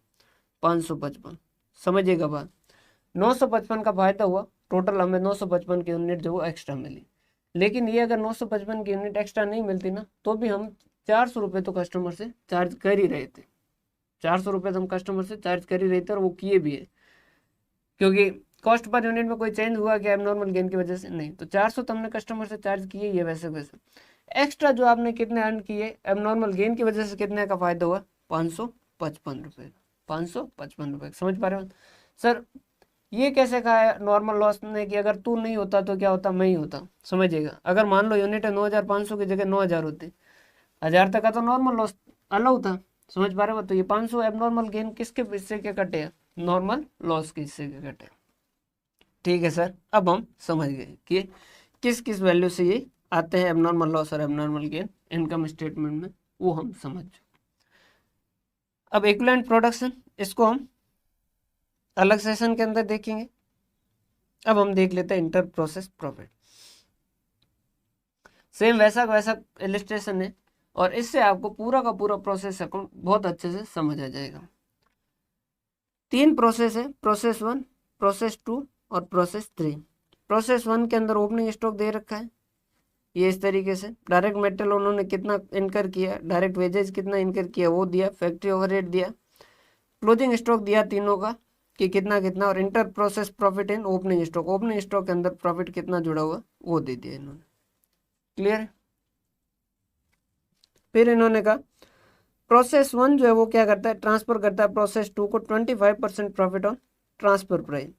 555। समझिएगा बात? 955 का फायदा हुआ, टोटल हमें 955 की यूनिट जो वो एक्स्ट्रा मिली। लेकिन ये अगर 955 की यूनिट एक्स्ट्रा नहीं मिलती ना तो भी हम 400 रुपये तो कस्टमर से चार्ज कर ही रहे थे। 400 रुपये तो हम कस्टमर से चार्ज कर ही रहे थे और वो किए भी है, क्योंकि कॉस्ट पर यूनिट में कोई चेंज हुआ क्या एबनॉर्मल गेन की वजह से? नहीं। तो 400 तो हमने कस्टमर से चार्ज किए ये वैसे वैसे। एक्स्ट्रा जो आपने कितने अर्न किए एबनॉर्मल गेन की वजह से, कितने का फायदा हुआ? 555 रुपये का, 555 रुपये। समझ पा रहे हो सर? ये कैसे कहा है नॉर्मल लॉस ने कि अगर तू नहीं होता तो क्या होता? मैं ही होता। समझिएगा, अगर मान लो यूनिट है 9500 की जगह 9000 होती, 1000 तक का तो नॉर्मल लॉस अलाउ था। समझ पा रहे हो? तो ये 500 एबनॉर्मल गेन किसके हिस्से के कटे हैं? नॉर्मल लॉस के हिस्से के घटे। ठीक है सर, अब हम समझ गए कि किस किस वैल्यू से ये आते हैं एबनॉर्मल लॉस और एबनॉर्मल गेन इनकम स्टेटमेंट में, वो हम समझ चुके। अब इक्विवेलेंट प्रोडक्शन, इसको हम अलग सेशन के अंदर देखेंगे। अब हम देख लेते हैं इंटर प्रोसेस प्रॉफिट। सेम वैसा वैसा इलिस्ट्रेशन है और इससे आपको पूरा का पूरा प्रोसेस अकाउंट बहुत अच्छे से समझ आ जाएगा। 3 प्रोसेस है, प्रोसेस 1, प्रोसेस 2 और प्रोसेस 3। प्रोसेस 1 के अंदर ओपनिंग स्टॉक दे रखा है ये इस तरीके से, डायरेक्ट मेटेरियल उन्होंने कितना इनकर किया, डायरेक्ट वेजेस कितना इनकर किया वो दिया, फैक्ट्री ओवरहेड दिया, क्लोजिंग स्टॉक दिया तीनों का कि कितना कितना, और inter process profit in opening stock, opening stock के अंदर प्रॉफिट कितना जुड़ा हुआ वो दे दिया इन्होंने। क्लियर है। फिर इन्होंने कहा प्रोसेस 1 जो है वो क्या करता है, ट्रांसफर करता है प्रोसेस 2 को 25% प्रॉफिट ऑन ट्रांसफर प्राइस,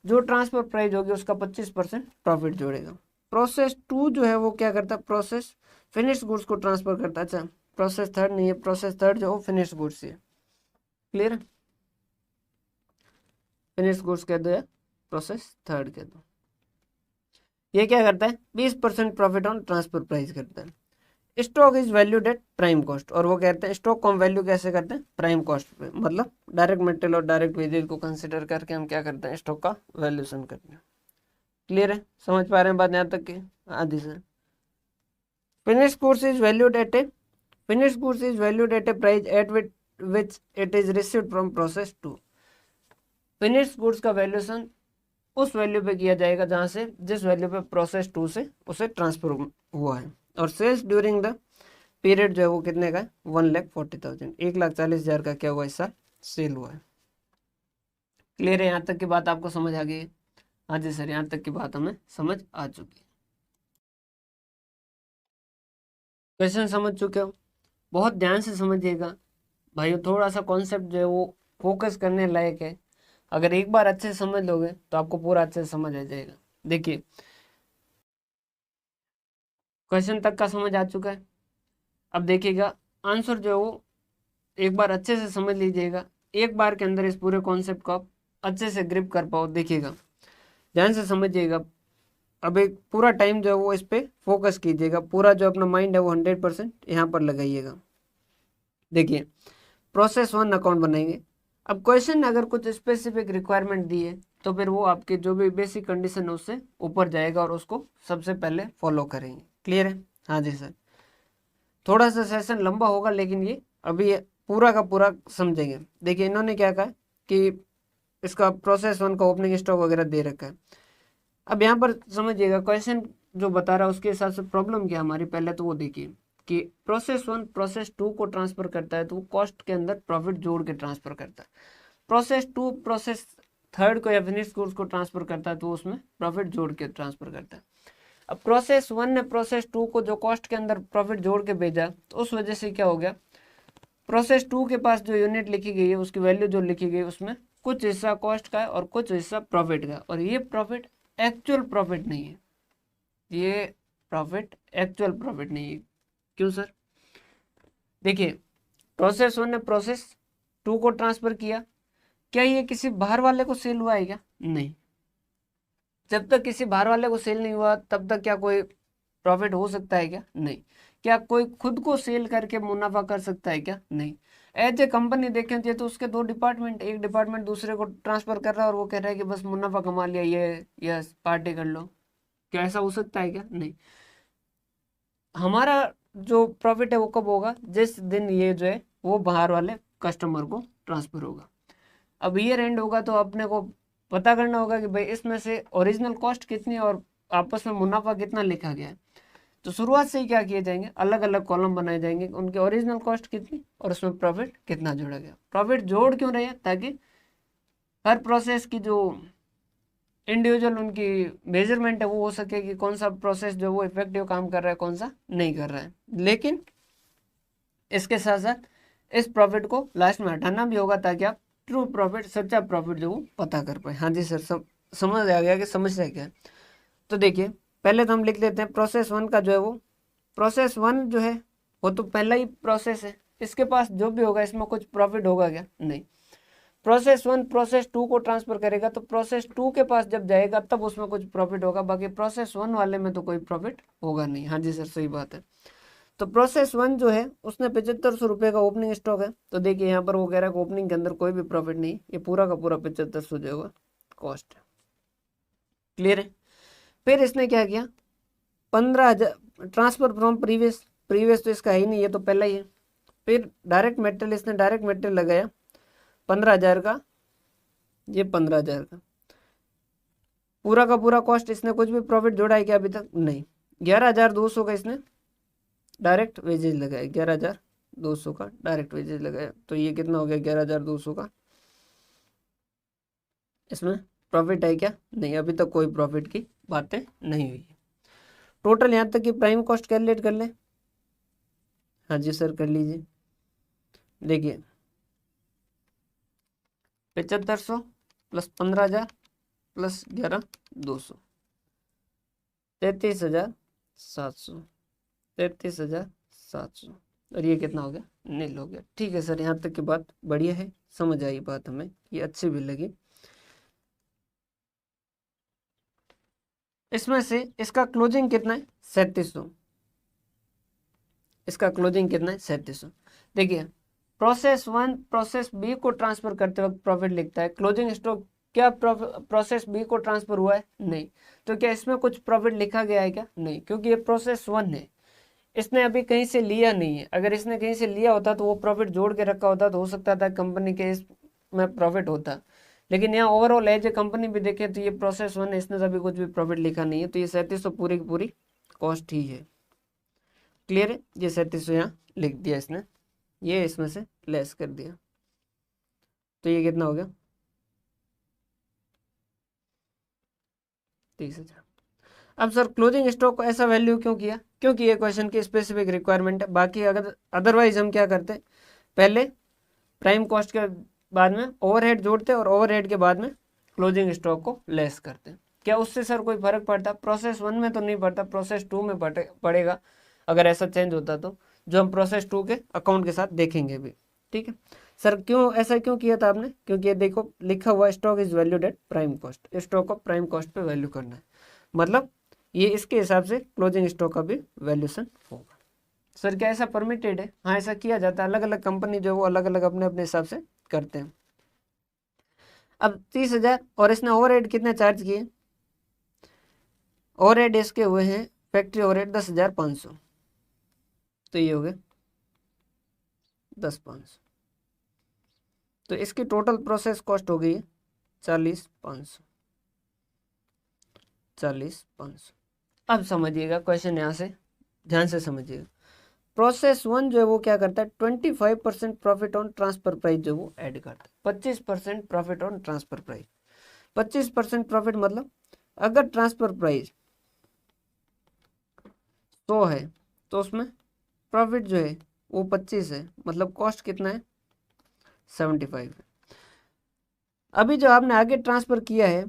जो ट्रांसफर प्राइस होगी उसका 25% प्रॉफिट जोड़ेगा। प्रोसेस 2 जो है वो क्या करता है, प्रोसेस फिनिश गुड्स को ट्रांसफर करता है। अच्छा, प्रोसेस 3 नहीं है, प्रोसेस 3 जो फिनिश गुड्स है। क्लियर है, फिनिश गुड्स कह दो या प्रोसेस 3 कह दो। ये क्या करता है, 20% प्रॉफिट ऑन ट्रांसफर प्राइस करता है। Stock is valued eight prime cost, और वो कहते हैं स्टॉक को हम वैल्यू कैसे करते हैं, प्राइम कॉस्ट पे, मतलब डायरेक्ट मटेरियल और डायरेक्ट वेजेज को कंसिडर करके हम क्या करते हैं, स्टॉक का वैल्यूएशन करते हैं। क्लियर है, समझ पा रहे हैं बात यहाँ तक की? हाँ जी sir. Finish goods is valued at a, finish goods is valued at a price at which it is received from process 2। Finish goods का वैल्यूएशन उस वैल्यू पे किया जाएगा जहां से, जिस वैल्यू पे प्रोसेस 2 से उसे ट्रांसफर हुआ है। और सेल्स ड्यूरिंग द पीरियड जो है वो कितने का है, 1,40,000, 1,40,000 का क्या हुआ इस साल सेल हुआ है। क्लियर है, यहाँ तक की बात आपको समझ आ गई है? हाँ जी सर, यहाँ तक की बात हमें समझ आ चुकी है। क्वेश्चन समझ चुके हो? बहुत ध्यान से समझिएगा भाई, थोड़ा सा कॉन्सेप्ट जो है वो फोकस करने लायक है। अगर एक बार अच्छे से समझ लोगे तो आपको पूरा अच्छे से समझ आ जाएगा। देखिए, क्वेश्चन तक का समझ आ चुका है। अब देखिएगा आंसर जो है वो एक बार अच्छे से समझ लीजिएगा, एक बार के अंदर इस पूरे कॉन्सेप्ट को आप अच्छे से ग्रिप कर पाओ। देखिएगा, ध्यान से समझिएगा। अब एक पूरा टाइम जो है वो इस पे फोकस कीजिएगा, पूरा जो अपना माइंड है वो 100% यहाँ पर लगाइएगा। देखिए, प्रोसेस 1 अकाउंट बनाएंगे। अब क्वेश्चन ने अगर कुछ स्पेसिफिक रिक्वायरमेंट दी है तो फिर वो आपके जो भी बेसिक कंडीशन है उससे ऊपर जाएगा और उसको सबसे पहले फॉलो करेंगे। क्लियर है? हाँ जी सर। थोड़ा सा सेशन लंबा होगा लेकिन ये अभी पूरा का पूरा समझेंगे। देखिए, इन्होंने क्या कहा कि इसका प्रोसेस 1 का ओपनिंग स्टॉक वगैरह दे रखा है। अब यहाँ पर समझिएगा, क्वेश्चन जो बता रहा है उसके हिसाब से प्रॉब्लम क्या हमारी, पहले तो वो देखिए कि प्रोसेस 1 प्रोसेस 2 को ट्रांसफर करता है तो वो कॉस्ट के अंदर प्रॉफिट जोड़ के ट्रांसफर करता है। प्रोसेस 2 प्रोसेस 3 को या फिनिश गुड्स को ट्रांसफर करता है तो उसमें प्रॉफिट जोड़ के ट्रांसफर करता है। अब प्रोसेस 1 ने प्रोसेस 2 को जो कॉस्ट के अंदर प्रॉफिट जोड़ के भेजा तो उस वजह से क्या हो गया, प्रोसेस 2 के पास जो यूनिट लिखी गई है उसकी वैल्यू जो लिखी गई उसमें कुछ हिस्सा कॉस्ट का है और कुछ हिस्सा प्रॉफिट का, और ये प्रॉफिट एक्चुअल प्रॉफिट नहीं है, ये प्रॉफिट एक्चुअल प्रॉफिट नहीं है। क्यों सर? देखिए, प्रोसेस 1 ने प्रोसेस 2 को ट्रांसफर किया, क्या ये किसी बाहर वाले को सेल हुआ है क्या? नहीं। जब तक किसी बाहर वाले को सेल नहीं हुआ तब तक क्या कोई प्रॉफिट हो सकता है क्या? नहीं। क्या कोई खुद को सेल करके मुनाफा कर सकता है क्या? नहीं। एज ए कंपनी देखें तो उसके 2 डिपार्टमेंट, एक डिपार्टमेंट दूसरे को ट्रांसफर कर रहा है और वो कह रहा है कि बस मुनाफा कमा लिया, ये पार्टी कर लो। क्या ऐसा हो सकता है क्या? नहीं। हमारा जो प्रॉफिट है वो कब होगा, जिस दिन ये जो है वो बाहर वाले कस्टमर को ट्रांसफर होगा। अब ईयर एंड होगा तो अपने को पता करना होगा कि भाई इसमें से ओरिजिनल कॉस्ट कितनी और आपस में मुनाफा कितना लिखा गया है। तो शुरुआत से ही क्या किए जाएंगे, अलग अलग कॉलम बनाए जाएंगे, उनकी ओरिजिनल कॉस्ट कितनी और उसमें प्रॉफिट कितना जोड़ा गया। प्रॉफिट जोड़ क्यों रहे हैं, ताकि हर प्रोसेस की जो इंडिविजुअल उनकी मेजरमेंट है वो हो सके कि कौन सा प्रोसेस जो वो इफेक्टिव काम कर रहा है, कौन सा नहीं कर रहा है। लेकिन इसके साथ साथ इस प्रॉफिट को लास्ट में हटाना भी होगा ताकि आप ट्रू प्रॉफिट, सच्चा प्रॉफिट जो वो पता कर पाए। हाँ जी सर, समझ आ गया कि समस्या क्या है? तो देखिए, पहले तो हम लिख लेते हैं प्रोसेस 1 का जो है वो, प्रोसेस 1 जो है वो तो पहला ही प्रोसेस है, इसके पास जो भी होगा इसमें कुछ प्रॉफिट होगा क्या? नहीं। प्रोसेस 1 प्रोसेस 2 को ट्रांसफर करेगा तो प्रोसेस 2 के पास जब जाएगा तब उसमें कुछ प्रॉफिट होगा, बाकी प्रोसेस 1 वाले में तो कोई प्रॉफिट होगा नहीं। हाँ जी सर सही बात है। तो प्रोसेस 1 जो है उसने 7500 रुपये का ओपनिंग स्टॉक है, तो देखिए यहाँ पर वो कह रहा है ओपनिंग के अंदर कोई भी प्रॉफिट नहीं, ये पूरा का पूरा 7500 जो होगा कॉस्ट है। क्लियर है। फिर इसने क्या किया, 15,000 ट्रांसफर फ्रॉम प्रीवियस, प्रीवियस तो इसका है ही नहीं, ये तो पहला ही है। फिर डायरेक्ट मटेरियल, इसने डायरेक्ट मटेरियल लगाया 15,000 का, ये 15,000 का पूरा का पूरा कॉस्ट, इसने कुछ भी प्रॉफिट जोड़ा है क्या अभी तक? नहीं। 11,200 का इसने डायरेक्ट वेजेज लगाया, 11,200 का डायरेक्ट वेजेज लगाया, तो ये कितना हो गया 11,200 का। इसमें प्रॉफिट है क्या? नहीं, अभी तक कोई प्रॉफिट की बातें नहीं हुई है। टोटल यहाँ तक की प्राइम कॉस्ट कैलकुलेट कर ले। हाँ जी सर कर लीजिए। देखिए 7500 प्लस 15,000 प्लस 11,200, 33,700, 33,700, और ये कितना हो गया? नील हो गया। ठीक है सर, यहाँ तक की बात बढ़िया है, समझ आई बात हमें, ये अच्छी भी लगी। इसमें से इसका क्लोजिंग कितना है? 3700। इसका क्लोजिंग कितना है? 3700। देखिए प्रोसेस 1 प्रोसेस बी को ट्रांसफर करते वक्त प्रॉफिट लिखता है, क्लोजिंग स्टॉक क्या प्रोसेस बी को ट्रांसफर हुआ है? नहीं। तो क्या इसमें कुछ प्रॉफिट लिखा गया है क्या? नहीं, क्योंकि ये प्रोसेस 1 है, इसने अभी कहीं से लिया नहीं है। अगर इसने कहीं से लिया होता तो वो प्रॉफिट जोड़ के रखा होता तो हो सकता था कंपनी के इसमें प्रॉफिट होता, लेकिन यहाँ ओवरऑल एज ए कंपनी भी देखें तो ये प्रोसेस 1 है, इसने अभी कुछ भी प्रॉफिट लिखा नहीं है, तो ये 3700 पूरी की पूरी कॉस्ट ही है। क्लियर है, ये 3700 यहाँ लिख दिया इसने, ये इसमें से लेस कर दिया, तो ये कितना हो गया? 30,000। अब सर क्लोजिंग स्टॉक को ऐसा वैल्यू क्यों किया? क्योंकि ये क्वेश्चन की स्पेसिफिक रिक्वायरमेंट है। बाकी अगर अदरवाइज हम क्या करते, पहले प्राइम कॉस्ट के बाद में ओवरहेड जोड़ते और ओवरहेड के बाद में क्लोजिंग स्टॉक को लेस करते। क्या उससे सर कोई फर्क पड़ता? प्रोसेस 1 में तो नहीं पड़ता, प्रोसेस 2 में पड़ेगा अगर ऐसा चेंज होता तो, जो हम प्रोसेस 2 के अकाउंट के साथ देखेंगे भी। ठीक है सर, क्यों ऐसा क्यों किया था आपने? क्योंकि ये देखो लिखा हुआ stock is valued eight prime cost, stock को प्राइम कॉस्ट पे वैल्यू करना है, मतलब ये इसके हिसाब से क्लोजिंग स्टॉक का भी वैल्यूएशन होगा। सर क्या ऐसा परमिटेड है? हाँ ऐसा किया जाता है, अलग अलग कंपनी जो है वो अलग अलग अपने अपने हिसाब से करते हैं। अब 30,000 और इसने ओवरहेड कितने चार्ज किए? ओवरहेड इसके हुए हैं फैक्ट्री ओवरहेड 10,500, तो ये हो गए 10,500, तो इसकी टोटल प्रोसेस कॉस्ट हो गई है 40,500, 40,500। अब समझिएगा क्वेश्चन, यहाँ से ध्यान से समझिएगा। प्रोसेस 1 जो है वो क्या करता है, 25% प्रॉफिट ऑन ट्रांसफर प्राइस जो वो ऐड करता है, 25% profit on transfer price. 25% profit मतलब अगर ट्रांसफर प्राइस 100 है तो उसमें प्रॉफिट जो है वो 25 है, मतलब कॉस्ट कितना है? 75 है। अभी जो आपने आगे ट्रांसफर किया है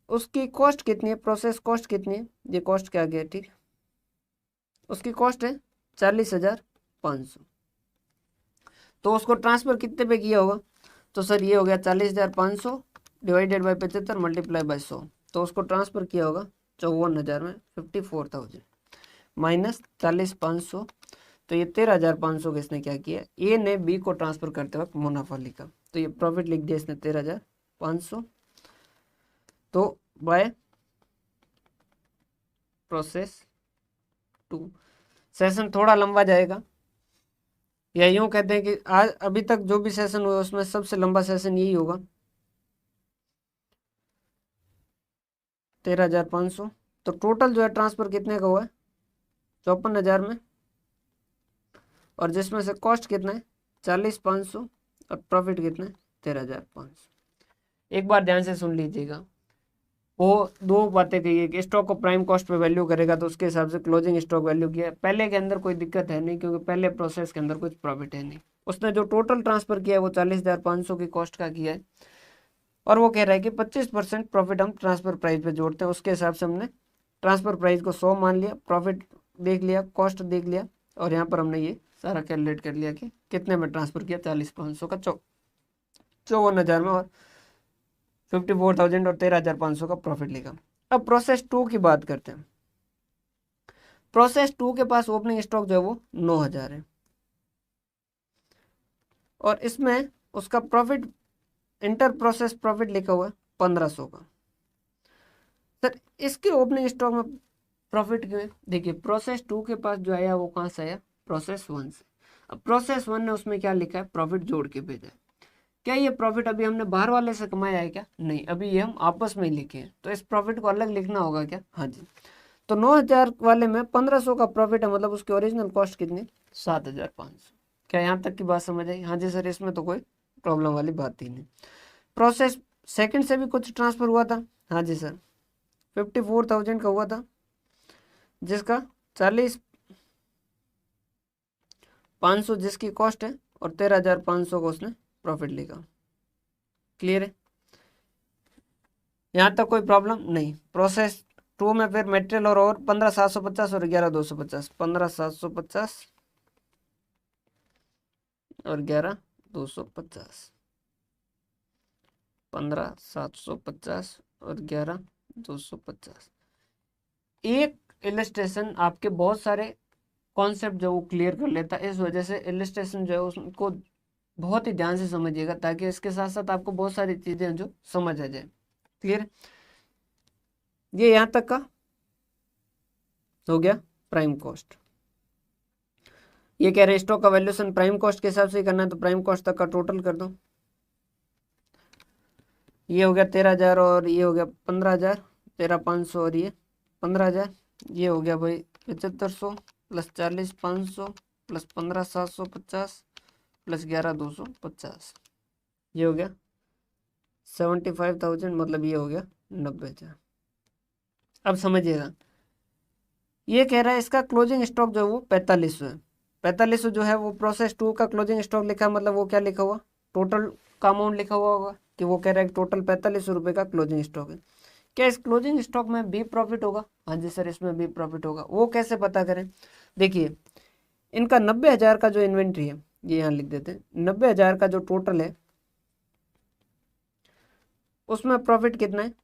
उसकी कॉस्ट कितनी है? प्रोसेस कॉस्ट कितनी है? ये कॉस्ट क्या गया, ठीक है, उसकी कॉस्ट है 40,500, तो उसको ट्रांसफर कितने पे किया होगा? तो सर ये हो गया 40,500 डिवाइडेड बाई 75 मल्टीप्लाई बाई 100, तो उसको ट्रांसफर किया होगा 54,000 में, 54,000 माइनस 40,500, तो ये 13,500 का इसने क्या किया, ए ने बी को ट्रांसफर करते वक्त मुनाफा लिखा, तो ये प्रॉफिट लिख दिया इसने 13,500, तो बाय प्रोसेस 2। सेशन थोड़ा लंबा जाएगा, या यूं कहते हैं कि आज अभी तक जो भी सेशन हुआ उसमें सबसे लंबा सेशन यही होगा। 13,500, तो टोटल जो है ट्रांसफर कितने का हुआ है? 54,000 में, और जिसमें से कॉस्ट कितना है? 40,500, और प्रॉफिट कितना है? 13,500। एक बार ध्यान से सुन लीजिएगा, वो दो बातें कही है कि स्टॉक को प्राइम कॉस्ट पे वैल्यू करेगा तो उसके हिसाब से क्लोजिंग स्टॉक वैल्यू किया है। पहले के अंदर कोई दिक्कत है नहीं, क्योंकि पहले प्रोसेस के अंदर कुछ प्रॉफिट है नहीं। उसने जो टोटल ट्रांसफर किया है वो 40,500 की कॉस्ट का किया है, और वो कह रहा है कि 25% प्रॉफिट हम ट्रांसफर प्राइस पे जोड़ते हैं, उसके हिसाब से हमने ट्रांसफर प्राइस को 100 मान लिया, प्रॉफिट देख लिया, कॉस्ट देख लिया, और यहाँ पर हमने ये सारा कैलकुलेट कर लिया कि कितने में ट्रांसफर किया, 40,500 का 54,000 में, और 54,000 और 13,500 का प्रॉफिट लिखा। अब प्रोसेस 2 की बात करते हैं। प्रोसेस 2 के पास ओपनिंग स्टॉक जो है वो 9,000 है, और इसमें उसका प्रॉफिट, इंटर प्रोसेस प्रॉफिट लिखा हुआ है 1,500 का। सर इसके ओपनिंग स्टॉक में प्रॉफिट क्यों है? देखिए प्रोसेस 2 के पास जो आया वो कहाँ से आया? प्रोसेस 1 से। अब प्रोसेस 1 ने उसमें क्या लिखा है? प्रॉफिट जोड़ के भेजा है। क्या ये प्रॉफिट अभी हमने बाहर वाले से कमाया है क्या? नहीं, अभी ये हम आपस में ही लिखे हैं, तो इस प्रॉफिट को अलग लिखना होगा क्या? हाँ जी। तो 9,000 वाले में 1,500 का प्रॉफिट है, मतलब उसकी ओरिजिनल कॉस्ट कितनी? 7,500। क्या यहाँ तक की बात समझ आई? हाँ जी सर, इसमें तो कोई प्रॉब्लम वाली बात ही नहीं। प्रोसेस सेकंड से भी कुछ ट्रांसफर हुआ था। हाँ जी सर, 54,000 का हुआ था, जिसका 40,500 जिसकी कॉस्ट है, और 13,500 को उसने प्रॉफिट लिखा। क्लियर है? यहाँ तक कोई प्रॉब्लम नहीं। प्रोसेस 2 में फिर मेटेरियल और 15,750 और 11,250, 15,750 और 11,250, 15,750 और 11,250। एक इलस्ट्रेशन आपके बहुत सारे कॉन्सेप्ट जो वो क्लियर कर लेता है, इस वजह से इलस्ट्रेशन जो है उसको बहुत ही ध्यान से समझिएगा, ताकि इसके साथ साथ आपको बहुत सारी चीजें जो समझ आ जाए। क्लियर? ये यहाँ तक का हो गया प्राइम कॉस्ट। ये कह रहे हैं स्टॉक का वैल्यूएशन प्राइम कॉस्ट के हिसाब से करना है, तो प्राइम कॉस्ट तक का टोटल कर दो। ये हो गया 13,000 और ये हो गया 15,000, 13,500 और ये 15,000। ये हो गया भाई 7,500 प्लस 40,500 प्लस 15,750 प्लस 11,250। ये हो गया 75,000, मतलब ये हो गया 90,000। अब समझिएगा, ये कह रहा है इसका क्लोजिंग स्टॉक जो है वो 4500 है। 4500 जो है वो प्रोसेस 2 का क्लोजिंग स्टॉक लिखा है, मतलब वो क्या लिखा हुआ? टोटल का अमाउंट लिखा हुआ होगा, कि वो कह रहा है टोटल 4500 रुपये का क्लोजिंग स्टॉक है। क्या इस क्लोजिंग स्टॉक में भी प्रॉफिट होगा? हाँ जी सर, इसमें भी प्रॉफिट होगा। वो कैसे पता करें? देखिए इनका 90,000 का जो इन्वेंट्री है, ये यहाँ लिख देते हैं, 90,000 का जो टोटल है उसमें प्रॉफिट कितना है?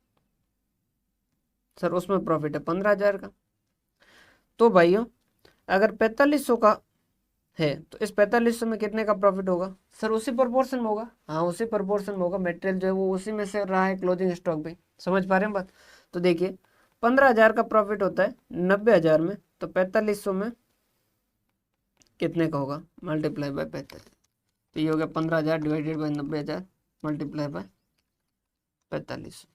सर उसमें प्रॉफिट है 15,000 का। तो भाइयों अगर 4500 का है, तो इस 4500 में कितने का प्रॉफिट होगा? सर उसी प्रोपोर्शन में होगा। हाँ उसी प्रोपोर्शन में होगा, मटेरियल जो है वो उसी में से रहा है क्लोजिंग स्टॉक पे। समझ पा रहे हैं बात? तो देखिए 15,000 का प्रॉफिट होता है 90,000 में, तो 4500 में कितने का होगा? Multiply by 45। तो ये हो गया 15,000 डिवाइडेड बाय 90,000 मल्टीप्लाई बाय 45।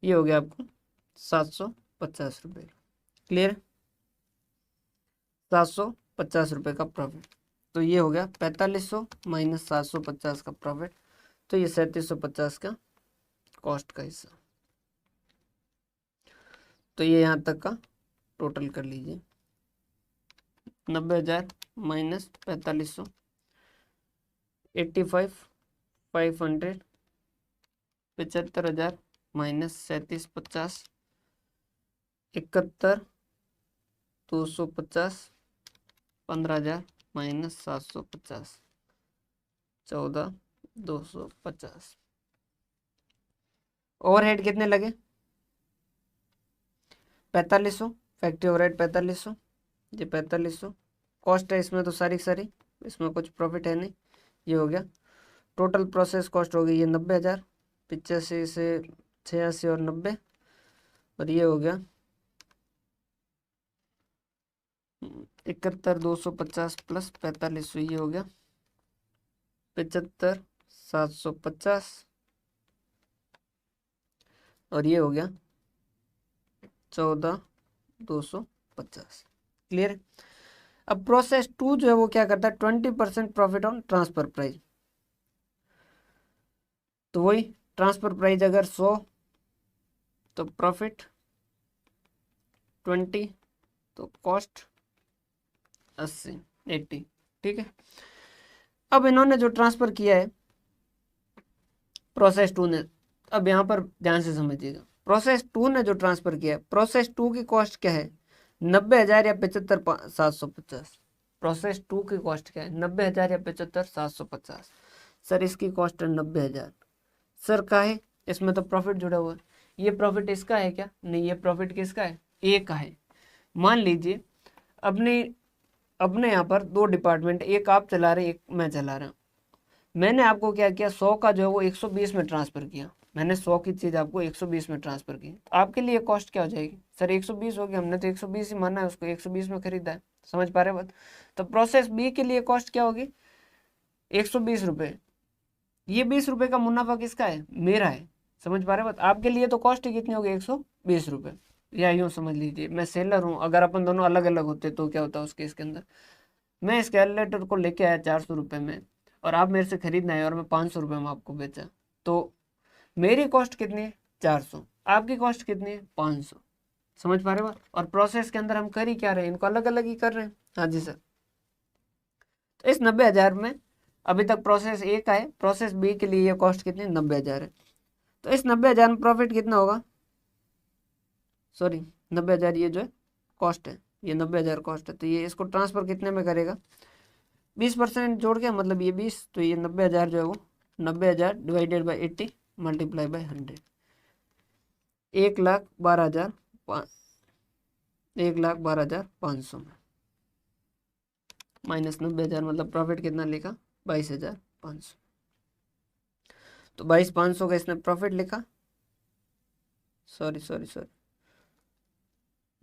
ये हो गया आपको 750 रुपये। क्लियर? 750 रुपये का प्रॉफिट। तो ये हो गया 4500 माइनस 750 का प्रॉफिट, तो ये 3750 का कॉस्ट का हिस्सा। तो ये यहाँ तक का टोटल कर लीजिए, 90,000 माइनस 4500, 85,500, 75,000 माइनस 3750, 71,250, 15,000 माइनस 750, 14,250। ओवरहेड कितने लगे? 4500, फैक्ट्री ओवरहेड 4500, ये 4500 कॉस्ट है इसमें तो सारी की सारी, इसमें कुछ प्रॉफिट है नहीं। ये हो गया टोटल प्रोसेस कॉस्ट हो गई ये 90,000, 85 से 86 और 90, और ये हो गया 71,250 प्लस 4500, ये हो गया 75,750, और ये हो गया 14,250। क्लियर? अब प्रोसेस 2 जो है वो क्या करता है? 20% प्रॉफिट ऑन ट्रांसफर प्राइस। तो वही ट्रांसफर प्राइस अगर 100 तो प्रॉफिट 20, तो कॉस्ट 80। ठीक है। अब इन्होंने जो ट्रांसफर किया है प्रोसेस 2 ने, अब यहाँ पर ध्यान से समझिएगा, प्रोसेस 2 ने जो ट्रांसफर किया है, प्रोसेस 2 की कॉस्ट क्या है? 90,000 या 75,750। प्रोसेस 2 की कॉस्ट क्या है? 90,000 या 75,750। सर इसकी कॉस्ट है 90,000। सर का है, इसमें तो प्रॉफिट जुड़ा हुआ है। ये प्रॉफिट इसका है क्या? नहीं, ये प्रॉफिट किसका है? ए का है। मान लीजिए अपने अपने यहाँ पर दो डिपार्टमेंट, एक आप चला रहे एक मैं चला रहा हूँ। मैंने आपको क्या किया, 100 का जो है वो 120 में ट्रांसफर किया। मैंने 100 की चीज आपको 120 में ट्रांसफर की, तो आपके लिए कॉस्ट क्या हो जाएगी? सर 120 हो गया, हमने तो 120 ही माना है, उसको 120 में खरीदा है। समझ पा रहे बात? तो प्रोसेस बी के लिए कॉस्ट क्या होगी? 120 रुपये। ये 20 रुपये का मुनाफा किसका है? मेरा है। समझ पा रहे बात? आपके लिए तो कॉस्ट ही कितनी होगी? 120 रुपये। या यूँ समझ लीजिए मैं सेलर हूँ, अगर अपन दोनों अलग अलग होते तो क्या होता उस केस के अंदर? मैं इस कैलकुलेटर को लेके आया 400 रुपये में, और आप मेरे से खरीदना है और मैं 500 रुपये में आपको बेचा, तो मेरी कॉस्ट कितनी है? 400। आपकी कॉस्ट कितनी है? 500। समझ पा रहे बात? और प्रोसेस के अंदर हम कर ही क्या रहे हैं? इनको अलग अलग ही कर रहे हैं। हाँ जी सर। तो इस 90,000 में अभी तक प्रोसेस ए का है, प्रोसेस बी के लिए ये कॉस्ट कितनी? 90,000 है। तो इस 90,000 में प्रॉफिट कितना होगा? सॉरी, 90,000 ये जो है कॉस्ट है, ये 90,000 कॉस्ट है, तो ये इसको ट्रांसफर कितने में करेगा? 20% जोड़ के, मतलब ये 20, तो ये 90,000 जो है वो 90,000 डिवाइडेड बाई 80 मल्टीप्लाई बाई 100, 1,12,000, 1,12,500 में माइनस 90,000, मतलब प्रॉफिट कितना लिखा? 22,500। तो 22,500 का इसने प्रॉफिट लिखा, सॉरी सॉरी सॉरी,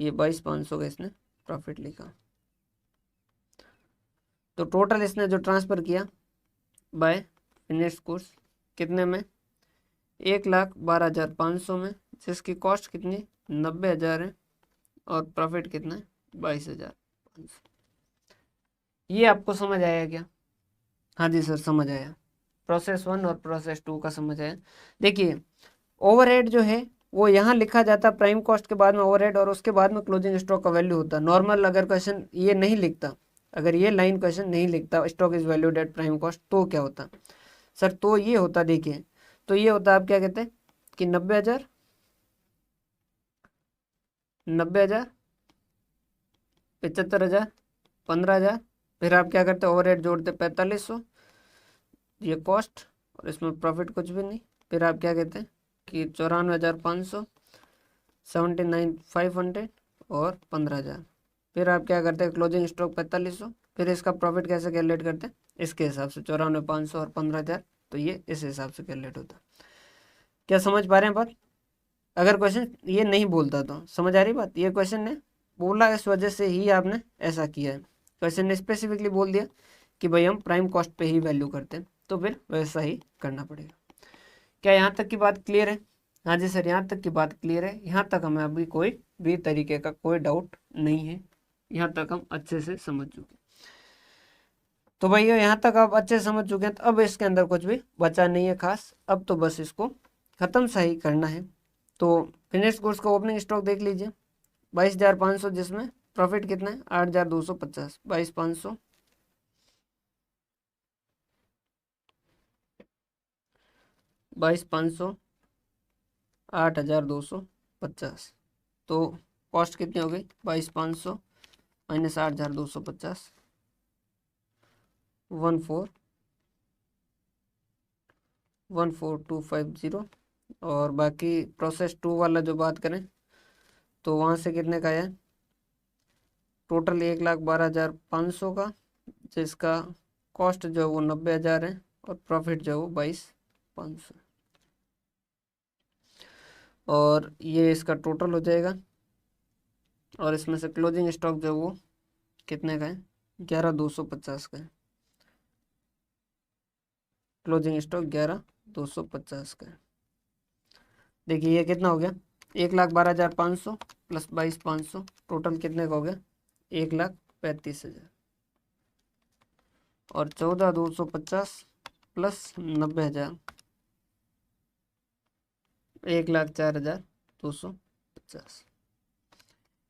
ये 22,500 का इसने प्रॉफिट लिखा। तो टोटल इसने जो ट्रांसफ़र किया बाय फिनिश्ड गुड्स कितने में? 1,12,500 में, जिसकी कॉस्ट कितनी? 90,000 है, और प्रॉफिट कितना है? 22,500। ये आपको समझ आया क्या? हाँ जी सर, समझ आया। प्रोसेस 1 और प्रोसेस 2 का समझ आया। देखिए ओवरहेड जो है वो यहाँ लिखा जाता है प्राइम कॉस्ट के बाद में ओवरहेड, और उसके बाद में क्लोजिंग स्टॉक का वैल्यू होता है। नॉर्मल अगर क्वेश्चन ये नहीं लिखता, अगर ये लाइन क्वेश्चन नहीं लिखता stock is valued eight prime cost, तो क्या होता सर? तो ये होता, देखिए तो ये होता, आप क्या कहते हैं कि 90,000, 90,000, 75,000, 15,000, फिर आप क्या करते? ओवरहेड जोड़ते 4,500, ये कॉस्ट, और इसमें प्रॉफिट कुछ भी नहीं। फिर आप क्या कहते हैं कि 94,500, 79,500 और 15,000। फिर आप क्या करते हैं? Closing stock 4,500। फिर इसका प्रॉफिट कैसे कैलकुलेट करते हैं? इसके हिसाब से 94,500 और 15,000, तो ये इस हिसाब से कैलकुलेट होता है। क्या समझ पा रहे हैं बात? अगर क्वेश्चन ये नहीं बोलता तो समझ आ रही बात? ये क्वेश्चन ने बोला, इस वजह से ही आपने ऐसा किया है। क्वेश्चन ने स्पेसिफिकली बोल दिया कि भाई हम प्राइम कॉस्ट पे ही वैल्यू करते हैं, तो फिर वैसा ही करना पड़ेगा। क्या यहाँ तक की बात क्लियर है? हाँ जी सर, यहाँ तक की बात क्लियर है। यहाँ तक हमें अभी कोई भी तरीके का कोई डाउट नहीं है, यहाँ तक हम अच्छे से समझ चुके। तो भैया यहाँ तक आप अच्छे से समझ चुके हैं, तो अब इसके अंदर कुछ भी बचा नहीं है खास। अब तो बस इसको ख़त्म सा ही करना है। तो फिनिश्ड गुड्स का ओपनिंग स्टॉक देख लीजिए 22,500, जिसमें प्रॉफिट कितना है? 8,250, 22,500, 22,500, 8,250। तो कॉस्ट कितनी हो गई? 22,500 माइनस 8,250, 14,250। और बाकी प्रोसेस 2 वाला जो बात करें तो वहाँ से कितने का है? टोटल 1,12,500 का, जिसका कॉस्ट जो है वो 90,000 है, और प्रॉफिट जो है वो 22,500। और ये इसका टोटल हो जाएगा, और इसमें से क्लोजिंग स्टॉक जो है वो कितने का है? 11,250 का है। क्लोजिंग स्टॉक 11,250 का है। देखिए ये कितना हो गया? 1,12,500 प्लस 22,500, टोटल कितने का हो गया? 1,35,000, और 14,250 प्लस 90,000, 1,04,250,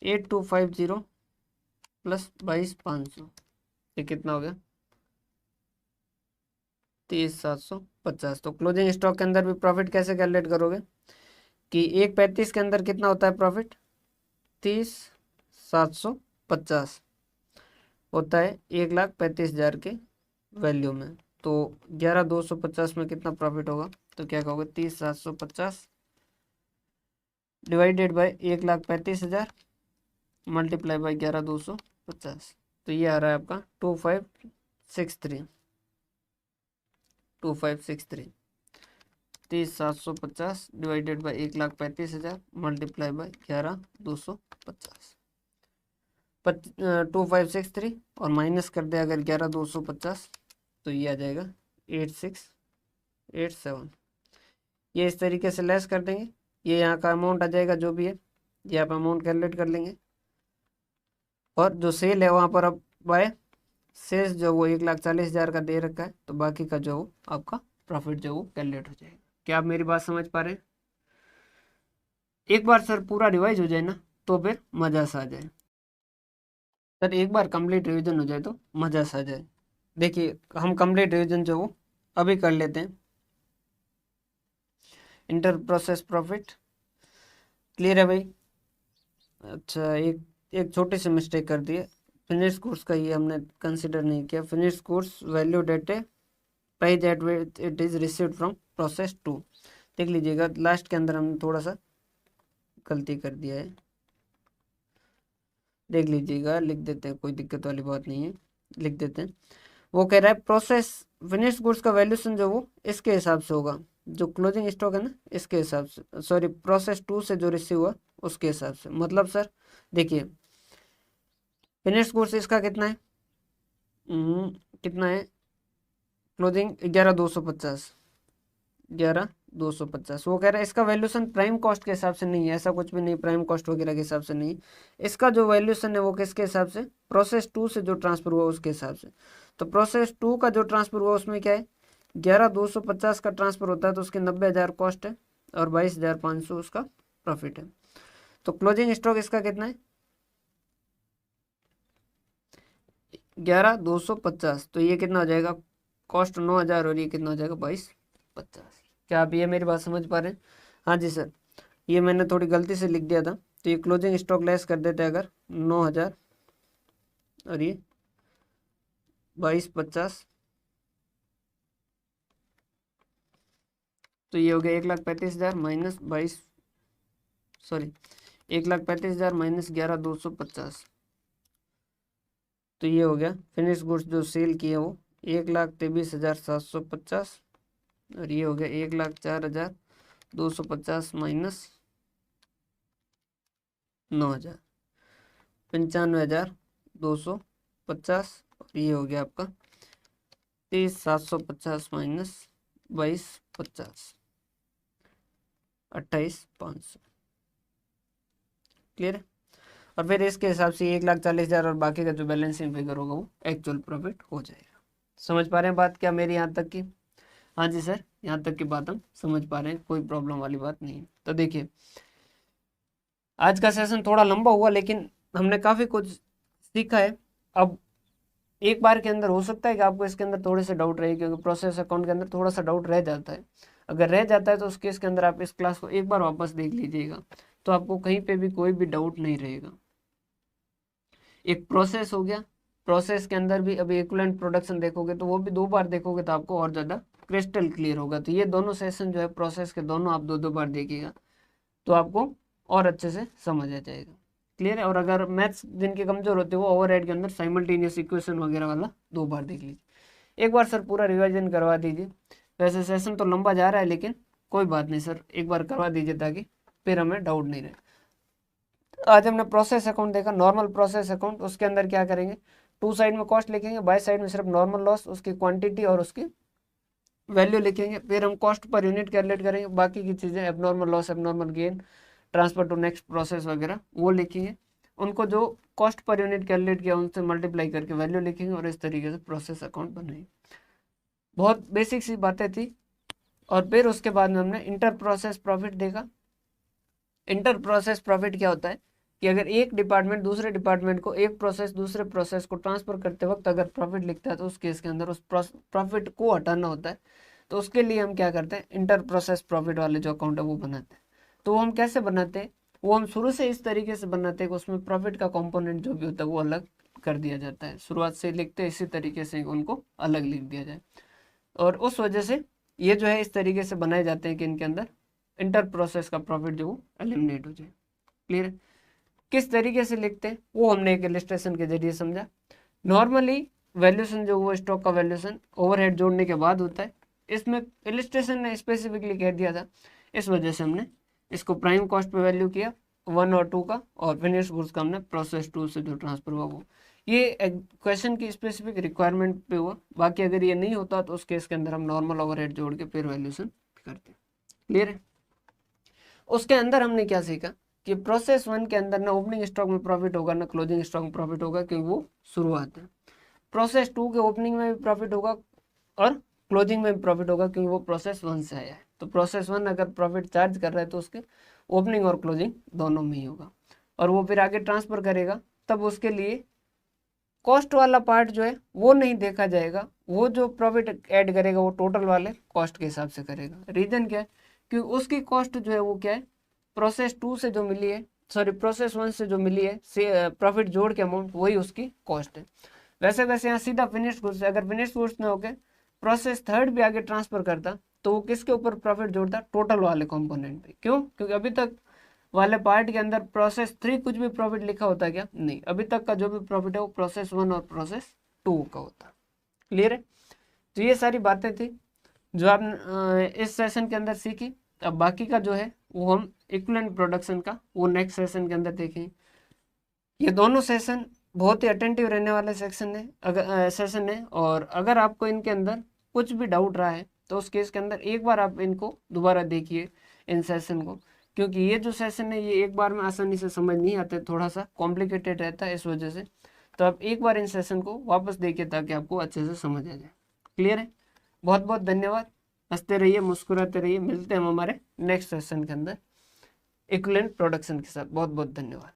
8,250 प्लस 22,500, ये कितना हो गया? 30,750। तो क्लोजिंग स्टॉक के अंदर भी प्रॉफिट कैसे कैलकुलेट करोगे कि 1,35 के अंदर कितना होता है प्रॉफिट? 30,750 होता है 1,35,000 के वैल्यू में। तो 11,250 में कितना प्रॉफिट होगा, तो क्या कहोगे 30,750 डिवाइडेड बाय 1,35,000 मल्टीप्लाई बाय 11,250, तो ये आ रहा है आपका 2563 30,750 डिवाइडेड बाई 1,35,000 मल्टीप्लाई बाई 11,250 2563 और माइनस कर दे अगर 11,250 तो ये आ जाएगा 8687। ये इस तरीके से लेस कर देंगे, ये यहाँ का अमाउंट आ जाएगा जो भी है, ये आप अमाउंट कैलकुलेट कर लेंगे। और जो सेल है वहाँ पर अब बाय शेष जो वो 1,40,000 का दे रखा है, तो बाकी का जो आपका प्रॉफिट जो वो कैलकुलेट हो जाएगा। क्या आप मेरी बात समझ पा रहे हैं? एक बार सर पूरा रिवाइज हो जाए ना तो फिर मजा सा आ जाए। सर एक बार कंप्लीट रिवीजन हो जाए तो मजा सा आ जाए। देखिए हम कंप्लीट रिवीजन जो वो अभी कर लेते हैं। इंटर प्रोसेस प्रॉफिट क्लियर है भाई? अच्छा, एक छोटी सी मिस्टेक कर दी है, फिनिश कोर्स का ये हमने कंसिडर नहीं किया। फिनिश कोर्स वैल्यू डेट है price at it is received from process 2। देख लीजिएगा लास्ट के अंदर हमने थोड़ा सा गलती कर दिया है, देख लीजिएगा, लिख देते हैं, कोई दिक्कत वाली बात नहीं है, लिख देते हैं। वो कह रहा है प्रोसेस फिनिश गुड्स का वैल्यूशन जो वो इसके हिसाब से होगा, जो क्लोजिंग स्टॉक है ना इसके हिसाब से, सॉरी प्रोसेस 2 से जो रिसीव हुआ उसके हिसाब से। मतलब सर देखिए फिनिश गुड्स इसका कितना है, कितना है क्लोजिंग 11,250 वो कह रहा है इसका वैल्यूशन प्राइम कॉस्ट के हिसाब से नहीं है, ऐसा कुछ भी नहीं, प्राइम कॉस्ट वगैरह के हिसाब से नहीं। इसका जो वैल्यूशन है वो किसके हिसाब से, प्रोसेस 2 से जो ट्रांसफर हुआ उसके हिसाब से। तो प्रोसेस 2 का जो ट्रांसफर हुआ उसमें क्या है 11,250 का ट्रांसफर होता है, तो उसके 90,000 कॉस्ट है और 22,500 उसका प्रॉफिट है। तो क्लोजिंग स्टॉक इसका कितना है 11,250, तो ये कितना हो जाएगा कॉस्ट 9,000 और ये कितना हो जाएगा 22,50। क्या आप ये मेरी बात समझ पा रहे हैं? हाँ जी सर, ये मैंने थोड़ी गलती से लिख दिया था, तो ये क्लोजिंग स्टॉक लेस कर देते हैं अगर 9,000 और ये 22,50, तो ये हो गया 1,35,000 माइनस 22, सॉरी 1,35,000 माइनस 11,250, तो ये हो गया फिनिश गुड्स जो सेल किए वो 1,23,750 और ये हो गया 1,04,250 माइनस 9,000 95,250 और ये हो गया आपका 30,750 माइनस 22,50 28,500। क्लियर है? और फिर इसके हिसाब से 1,40,000 और बाकी का जो बैलेंसिंग फिगर होगा वो एक्चुअल प्रॉफिट हो जाएगा। समझ पा रहे हैं बात क्या मेरी यहाँ तक की? हाँ जी सर, यहाँ तक की बात हम समझ पा रहे हैं, कोई प्रॉब्लम वाली बात नहीं। तो देखिए आज का सेशन थोड़ा लंबा हुआ लेकिन हमने काफ़ी कुछ सीखा है। अब एक बार के अंदर हो सकता है कि आपको इसके अंदर थोड़े से डाउट रहे, क्योंकि प्रोसेस अकाउंट के अंदर थोड़ा सा डाउट रह जाता है। अगर रह जाता है तो उस केस के अंदर आप इस क्लास को एक बार वापस देख लीजिएगा, तो आपको कहीं पे भी कोई भी डाउट नहीं रहेगा। एक प्रोसेस हो गया, प्रोसेस के अंदर भी अभी इक्विवेलेंट प्रोडक्शन देखोगे तो वो भी 2 बार देखोगे तो आपको और ज़्यादा क्रिस्टल क्लियर होगा। तो ये दोनों सेशन जो है प्रोसेस के दोनों आप 2-2 बार देखिएगा तो आपको और अच्छे से समझ आ जाएगा। क्लियर है? और अगर मैथ्स जिनके कमजोर होते हैं वो ओवरहेड के अंदर साइमल्टेनियस इक्वेशन वगैरह वाला 2 बार देख लीजिए। एक बार सर पूरा रिवाइजन करवा दीजिए। वैसे सेशन तो लंबा जा रहा है लेकिन कोई बात नहीं सर, एक बार करवा दीजिए ताकि फिर हमें डाउट नहीं रहे। आज हमने प्रोसेस अकाउंट देखा, नॉर्मल प्रोसेस अकाउंट। उसके अंदर क्या करेंगे, 2 साइड में कॉस्ट लिखेंगे, बाय साइड में सिर्फ नॉर्मल लॉस, उसकी क्वांटिटी और उसकी वैल्यू लिखेंगे। फिर हम कॉस्ट पर यूनिट कैलकुलेट करेंगे, बाकी की चीज़ें abnormal loss, abnormal gain, transfer to next process वगैरह वो लिखेंगे। उनको जो कॉस्ट पर यूनिट कैलकुलेट किया उनसे मल्टीप्लाई करके वैल्यू लिखेंगे और इस तरीके से प्रोसेस अकाउंट बनाएंगे। बहुत बेसिक सी बातें थी। और फिर उसके बाद में हमने इंटर प्रोसेस प्रॉफिट देखा। इंटर प्रोसेस प्रॉफिट क्या होता है कि अगर एक डिपार्टमेंट दूसरे डिपार्टमेंट को, एक प्रोसेस दूसरे प्रोसेस को ट्रांसफर करते वक्त अगर प्रॉफिट लिखता है तो उस केस के अंदर उस प्रॉफिट को हटाना होता है। तो उसके लिए हम क्या करते हैं, इंटर प्रोसेस प्रॉफिट वाले जो अकाउंट है वो बनाते हैं। तो वो हम कैसे बनाते हैं, वो हम शुरू से इस तरीके से बनाते हैं कि उसमें प्रॉफिट का कॉम्पोनेंट जो भी होता है वो अलग कर दिया जाता है। शुरुआत से लिखते हैं इसी तरीके से उनको अलग लिख दिया जाए। और उस वजह से ये जो है इस तरीके से बनाए जाते हैं कि इनके अंदर इंटर प्रोसेस का प्रॉफिट जो वो एलिमिनेट हो जाए। क्लियर है? किस तरीके से लिखते हैं वो हमने एक इलिस्ट्रेशन के जरिए समझा। नॉर्मली वैल्यूशन जो वो स्टॉक का वैल्यूशन ओवरहेड जोड़ने के बाद होता है, इसमें इलिस्ट्रेशन ने स्पेसिफिकली कह दिया था, इस वजह से हमने इसको प्राइम कॉस्ट पे वैल्यू किया 1 और 2 का, और फिनिश गुड्स का हमने प्रोसेस 2 से जो ट्रांसफर हुआ वो। ये क्वेश्चन की स्पेसिफिक रिक्वायरमेंट पे हुआ, बाकी अगर ये नहीं होता तो उस केस के अंदर हम नॉर्मल ओवरहेड जोड़ के फिर वैल्यूशन करते हैं। क्लियर है? उसके अंदर हमने क्या सीखा कि प्रोसेस 1 के अंदर ना ओपनिंग स्टॉक में प्रॉफिट होगा ना क्लोजिंग स्टॉक में प्रॉफिट होगा, क्योंकि वो शुरुआत है। प्रोसेस 2 के ओपनिंग में भी प्रॉफिट होगा और क्लोजिंग में भी प्रॉफिट होगा, क्योंकि वो प्रोसेस 1 से आया है। तो प्रोसेस 1 अगर प्रॉफिट चार्ज कर रहा है तो उसके ओपनिंग और क्लोजिंग दोनों में ही होगा, और वो फिर आगे ट्रांसफर करेगा, तब उसके लिए कॉस्ट वाला पार्ट जो है वो नहीं देखा जाएगा। वो जो प्रॉफिट ऐड करेगा वो टोटल वाले कॉस्ट के हिसाब से करेगा। रीजन क्या है? क्योंकि उसकी कॉस्ट जो है वो क्या है, प्रोसेस 2 से जो मिली है, सॉरी प्रोसेस 1 से जो मिली है से प्रॉफिट जोड़ के अमाउंट, वही उसकी कॉस्ट है। वैसे वैसे यहाँ सीधा फिनिश गुड्स, अगर फिनिश गुड्स में होके प्रोसेस 3 भी आगे ट्रांसफर करता तो वो किसके ऊपर प्रॉफिट जोड़ता? टोटल वाले कंपोनेंट पे। क्यों? क्योंकि अभी तक वाले पार्ट के अंदर प्रोसेस 3 कुछ भी प्रॉफिट लिखा होता है क्या? नहीं, अभी तक का जो भी प्रॉफिट है वो प्रोसेस 1 और प्रोसेस 2 का होता। क्लियर है? तो ये सारी बातें थी जो आप इस सेशन के अंदर सीखी। अब बाकी का जो है वो हम इक्विवेलेंट प्रोडक्शन का वो नेक्स्ट सेशन के अंदर देखेंगे। ये दोनों सेशन बहुत ही अटेंटिव रहने वाले सेशन है, और अगर आपको इनके अंदर कुछ भी डाउट रहा है तो उस केस के अंदर एक बार आप इनको दोबारा देखिए इन सेशन को, क्योंकि ये जो सेशन है ये एक बार में आसानी से समझ नहीं आते, थोड़ा सा कॉम्प्लिकेटेड रहता है इस वजह से। तो आप एक बार इन सेशन को वापस देखिए ताकि आपको अच्छे से समझ आ जाए। क्लियर है? बहुत बहुत धन्यवाद। हंसते रहिए, मुस्कुराते रहिए। मिलते हैं हम हमारे नेक्स्ट सेशन के अंदर इक्विवेलेंट प्रोडक्शन के साथ। बहुत बहुत धन्यवाद।